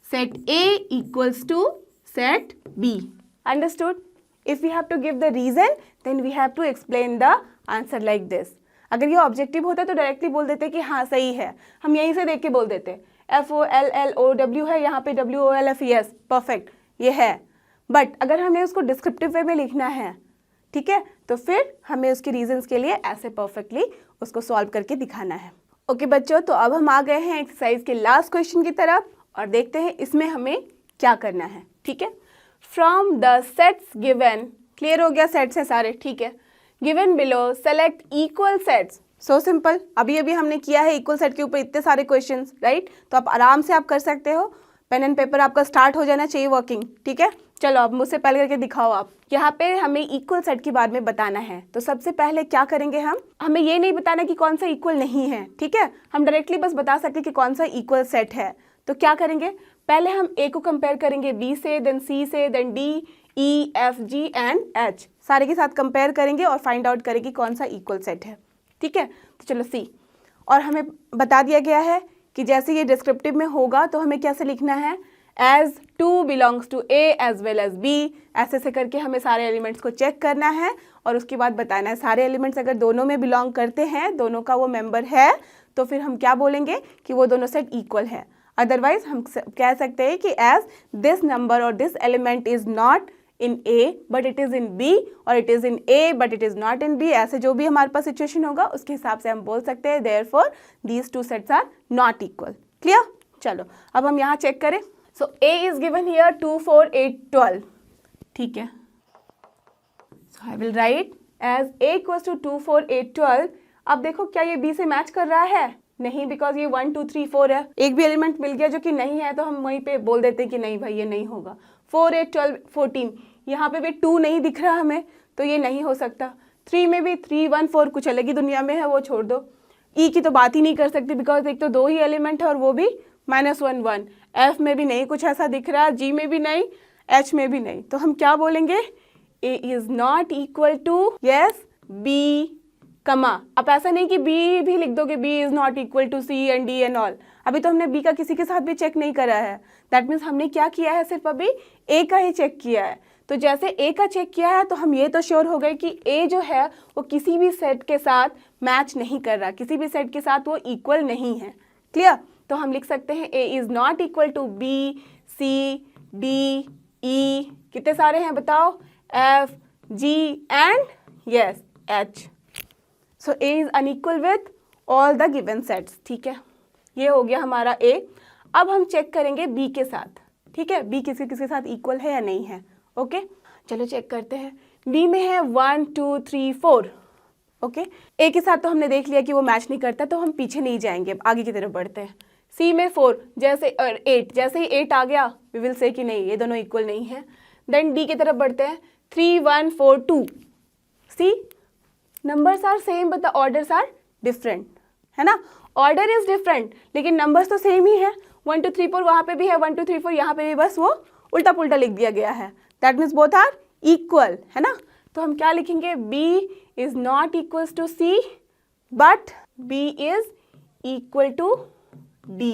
set A equals to set B। Understood? If we have to give the reason, then we have to explain the answer like this। अगर ये objective होता तो directly बोल देते कि हाँ सही है, हम यहीं से देख के बोल देते। FOLLOW है, यहाँ पे WOLF, यस परफेक्ट ये है। बट अगर हमें उसको डिस्क्रिप्टिव वे में लिखना है, ठीक है, तो फिर हमें उसके रीजंस के लिए ऐसे परफेक्टली उसको सॉल्व करके दिखाना है। ओके बच्चों, तो अब हम आ गए हैं एक्सरसाइज के लास्ट क्वेश्चन की तरफ और देखते हैं इसमें हमें क्या करना है। ठीक है, from the sets given, clear हो गया, सेट्स है सारे, ठीक है, given below select equal sets. So simple, अभी अभी हमने किया है इक्वल सेट के ऊपर इतने सारे क्वेश्चंस, राइट, तो आप आराम से आप कर सकते हो, पेन एंड पेपर आपका स्टार्ट हो जाना चाहिए वर्किंग। ठीक है, चलो अब मुझसे पहले करके दिखाओ आप। यहाँ पे हमें इक्वल सेट के बारे में बताना है, तो सबसे पहले क्या करेंगे हम, हमें ये नहीं बताना कि कौन सा इक्वल नहीं है, ठीक है, हम डायरेक्टली बस बता सकते कि कौन सा इक्वल सेट है। तो क्या करेंगे, पहले हम ए को कंपेयर करेंगे बी से, देन सी से, then D, E, F, G and H, सारे के साथ कंपेयर करेंगे और फाइंड आउट करेंगे कौन सा इक्वल सेट है। ठीक है, तो चलो सी, और हमें बता दिया गया है कि जैसे ये डिस्क्रिप्टिव में होगा तो हमें कैसे लिखना है, as two belongs to A as well as B, ऐसे से करके हमें सारे एलिमेंट्स को चेक करना है और उसके बाद बताना है सारे एलिमेंट्स अगर दोनों में बिलोंग करते हैं, दोनों का वो मेंबर है, तो फिर हम क्या बोलेंगे कि वो दोनों सेट इक्वल है। अदरवाइज हम कह सकते हैं कि एज दिस नंबर और this element is not in A but it is in B और it is in A but it is not in B, ऐसे जो भी हमारे पास सिचुएशन होगा उसके हिसाब से हम बोल सकते हैं therefore these two sets are not equal. Clear, चलो अब हम यहाँ चेक करें। So A is given here 2, 4, 8, 12, ठीक है, so I will write as A equals to 2, 4, 8, 12। अब देखो क्या ये B से मैच कर रहा है, नहीं, बिकॉज ये 1, 2, 3, 4 है, एक भी एलिमेंट मिल गया जो कि नहीं है तो हम वहीं पे बोल देते हैं कि नहीं भाई ये नहीं होगा। 4, 8, 12, 14, यहाँ पे भी 2 नहीं दिख रहा हमें तो ये नहीं हो सकता। 3 में भी 3, 1, 4 कुछ अलग ही दुनिया में है, वो छोड़ दो। ई की तो बात ही नहीं कर सकती बिकॉज एक तो 2 ही एलिमेंट है और वो भी -1, 1। एफ में भी नहीं कुछ ऐसा दिख रहा, जी में भी नहीं, एच में भी नहीं, तो हम क्या बोलेंगे, A is not equal to yes B comma. अब ऐसा नहीं कि बी भी लिख दोगे, B is not equal to C and D and all, अभी तो हमने बी का किसी के साथ भी चेक नहीं करा है। दैट मीन्स हमने क्या किया है, सिर्फ अभी ए का ही चेक किया है। तो जैसे ए का चेक किया है तो हम ये तो श्योर हो गए कि ए जो है वो किसी भी सेट के साथ मैच नहीं कर रहा, किसी भी सेट के साथ वो इक्वल नहीं है। क्लियर, तो हम लिख सकते हैं A is not equal to B, C, D, E, कितने सारे हैं बताओ, F, G and yes H. So A is unequal with all the given sets। ठीक है, ये हो गया हमारा A। अब हम चेक करेंगे B के साथ, ठीक है, B किसी के साथ इक्वल है या नहीं है। ओके, चलो चेक करते हैं। B में है 1, 2, 3, 4। ओके, A के साथ तो हमने देख लिया कि वो मैच नहीं करता, तो हम पीछे नहीं जाएंगे, आगे की तरफ बढ़ते हैं। C में 4, जैसे 8, जैसे ही 8 आ गया वी विल से कि नहीं ये दोनों इक्वल नहीं है। देन D की तरफ बढ़ते हैं, 3, 1, 4, 2। See, numbers are same but the orders are different, है ना, ऑर्डर इज डिफरेंट लेकिन नंबर्स तो सेम ही है। 1, 2, 3, 4 वहाँ पे भी है, 1, 2, 3, 4 यहाँ पे भी, बस वो उल्टा पुल्टा लिख दिया गया है। That means both are equal, है ना, तो हम क्या लिखेंगे, B is not equals to C but B is equal to D।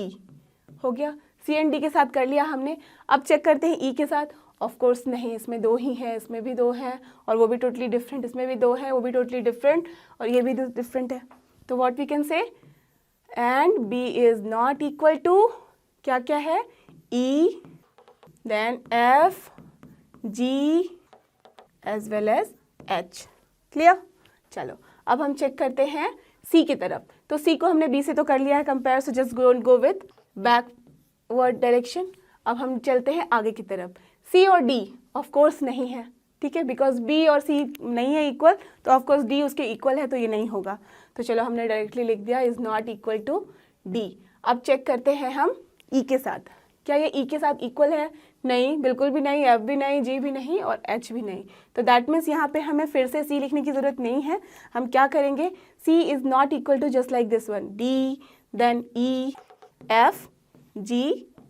हो गया, C एंड D के साथ कर लिया हमने। अब चेक करते हैं E के साथ। ऑफ कोर्स नहीं, इसमें 2 ही है, इसमें भी 2 है और वो भी टोटली डिफरेंट, इसमें भी 2 है, वो भी टोटली डिफरेंट और ये भी डिफरेंट है। तो what we can say, and B is not equal to क्या क्या है, E, then F, G as well as H। Clear, चलो अब हम चेक करते हैं C की तरफ। तो C को हमने B से तो कर लिया है compare, so just go with backward direction. अब हम चलते हैं आगे की तरफ। C और D ऑफ कोर्स नहीं है, ठीक है, बिकॉज B और C नहीं है इक्वल, तो ऑफ कोर्स D उसके इक्वल है, तो ये नहीं होगा। तो चलो हमने डायरेक्टली लिख दिया is not equal to D। अब चेक करते हैं हम E के साथ, क्या ये E के साथ इक्वल है, नहीं, बिल्कुल भी नहीं, F भी नहीं, G भी नहीं और H भी नहीं। तो दैट मीन्स यहाँ पे हमें फिर से C लिखने की ज़रूरत नहीं है। हम क्या करेंगे, C is not equal to just like this one, D, then E, F, G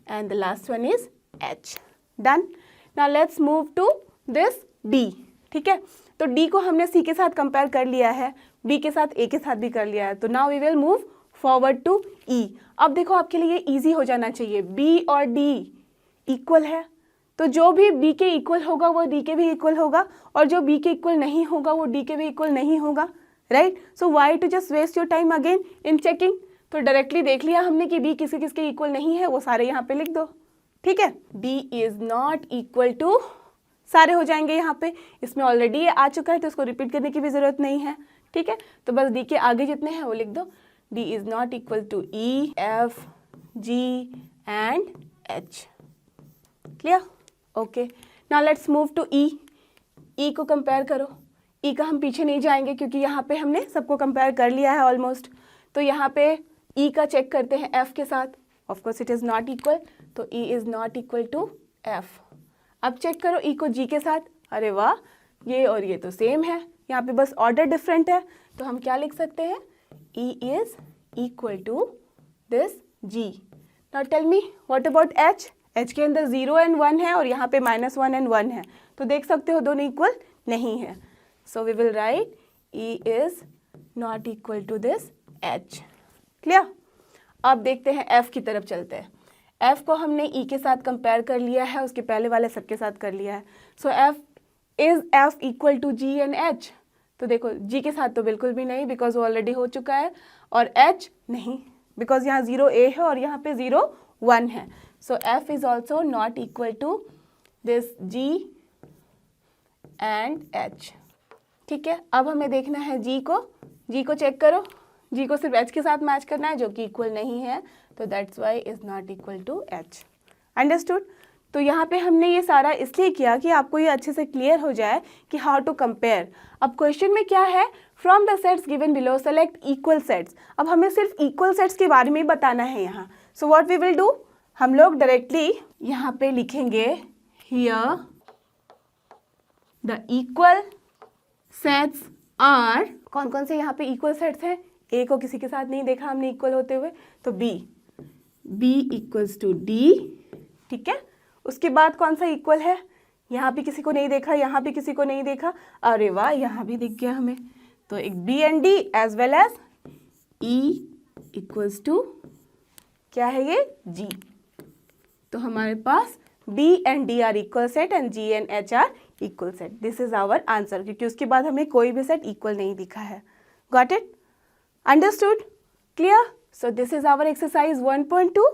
and the last one is H। Done. Now let's move to this D। ठीक है, तो D को हमने C के साथ कंपेयर कर लिया है, B के साथ A के साथ भी कर लिया है, तो now we will move forward to E। अब देखो आपके लिए इजी हो जाना चाहिए, B और D इक्वल है तो जो भी B के इक्वल होगा वो D के भी इक्वल होगा और जो B के इक्वल नहीं होगा वो D के भी इक्वल नहीं होगा, right. So why to just waste your time again in checking, तो डायरेक्टली देख लिया हमने कि b किसी किसके इक्वल नहीं है, वो सारे यहाँ पे लिख दो, ठीक है। b is not equal to, सारे हो जाएंगे यहाँ पे, इसमें ऑलरेडी ये आ चुका है तो इसको रिपीट करने की भी ज़रूरत नहीं है, ठीक है। तो बस d के आगे जितने हैं वो लिख दो, d is not equal to E, F, G and H। Clear? Okay, now let's move to E। E को कंपेयर करो। E का हम पीछे नहीं जाएंगे क्योंकि यहाँ पे हमने सबको कंपेयर कर लिया है ऑलमोस्ट। तो यहाँ पे E का चेक करते हैं F के साथ। Of course it is not equal, तो E is not equal to F। अब चेक करो E को G के साथ। अरे वाह, ये और ये तो सेम है, यहाँ पे बस ऑर्डर डिफरेंट है। तो हम क्या लिख सकते हैं, E is equal to this G। Now tell me what about H। H के अंदर 0 एंड 1 है और यहाँ पे -1 एंड 1 है, तो देख सकते हो दोनों इक्वल नहीं है। So we will write E is not equal to this H। Clear? अब देखते हैं F की तरफ चलते हैं। F को हमने E के साथ कंपेयर कर लिया है, उसके पहले वाले सब के साथ कर लिया है। So F equal to G and H। तो देखो G के साथ तो बिल्कुल भी नहीं, बिकॉज वो ऑलरेडी हो चुका है, और H नहीं, बिकॉज यहाँ 0A है और यहाँ पे 0 1 है। So F is also not equal to this G and H। ठीक है, अब हमें देखना है G को चेक करो। G को सिर्फ H के साथ मैच करना है, जो कि इक्वल नहीं है, तो that's why is not equal to H। Understood? तो यहाँ पे हमने ये सारा इसलिए किया कि आपको ये अच्छे से क्लियर हो जाए कि हाउ टू कंपेयर। अब क्वेश्चन में क्या है, from the sets given below select equal sets. अब हमें सिर्फ इक्वल सेट्स के बारे में ही बताना है यहाँ। So what we will do, हम लोग डायरेक्टली यहाँ पे लिखेंगे here the equal sets are, कौन कौन से यहाँ पे इक्वल सेट्स हैं। ए को किसी के साथ नहीं देखा हमने इक्वल होते हुए, तो बी इक्वल्स टू डी। ठीक है, उसके बाद कौन सा इक्वल है, यहाँ भी किसी को नहीं देखा, यहाँ भी किसी को नहीं देखा, अरे वाह यहाँ भी दिख गया हमें। तो एक B and D as well as E equals to क्या है ये, जी। तो हमारे पास B and D are equal set and G and H are equal set. This is our answer, क्योंकि उसके बाद हमें कोई भी सेट इक्वल नहीं दिखा है। Got it? Understood? Clear? So this is our exercise 1.2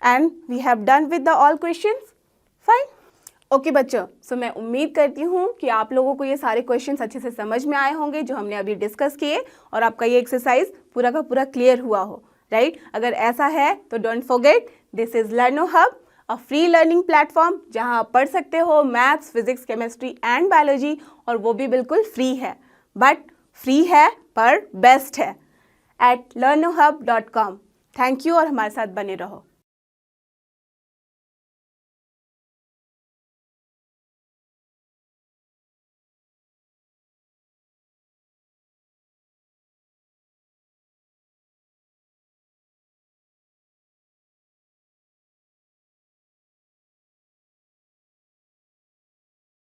and we have done with the all questions. Fine? Okay बच्चों, सो मैं उम्मीद करती हूँ कि आप लोगों को ये सारे क्वेश्चंस अच्छे से समझ में आए होंगे जो हमने अभी डिस्कस किए, और आपका ये एक्सरसाइज पूरा का पूरा क्लियर हुआ हो, राइट? अगर ऐसा है तो don't forget, this is लर्नो hub, a free learning platform जहाँ आप पढ़ सकते हो maths, physics, chemistry and biology, और वो भी बिल्कुल फ्री है। बट फ्री है पर बेस्ट है, at learnohub.com। थैंक यू, और हमारे साथ बने रहो।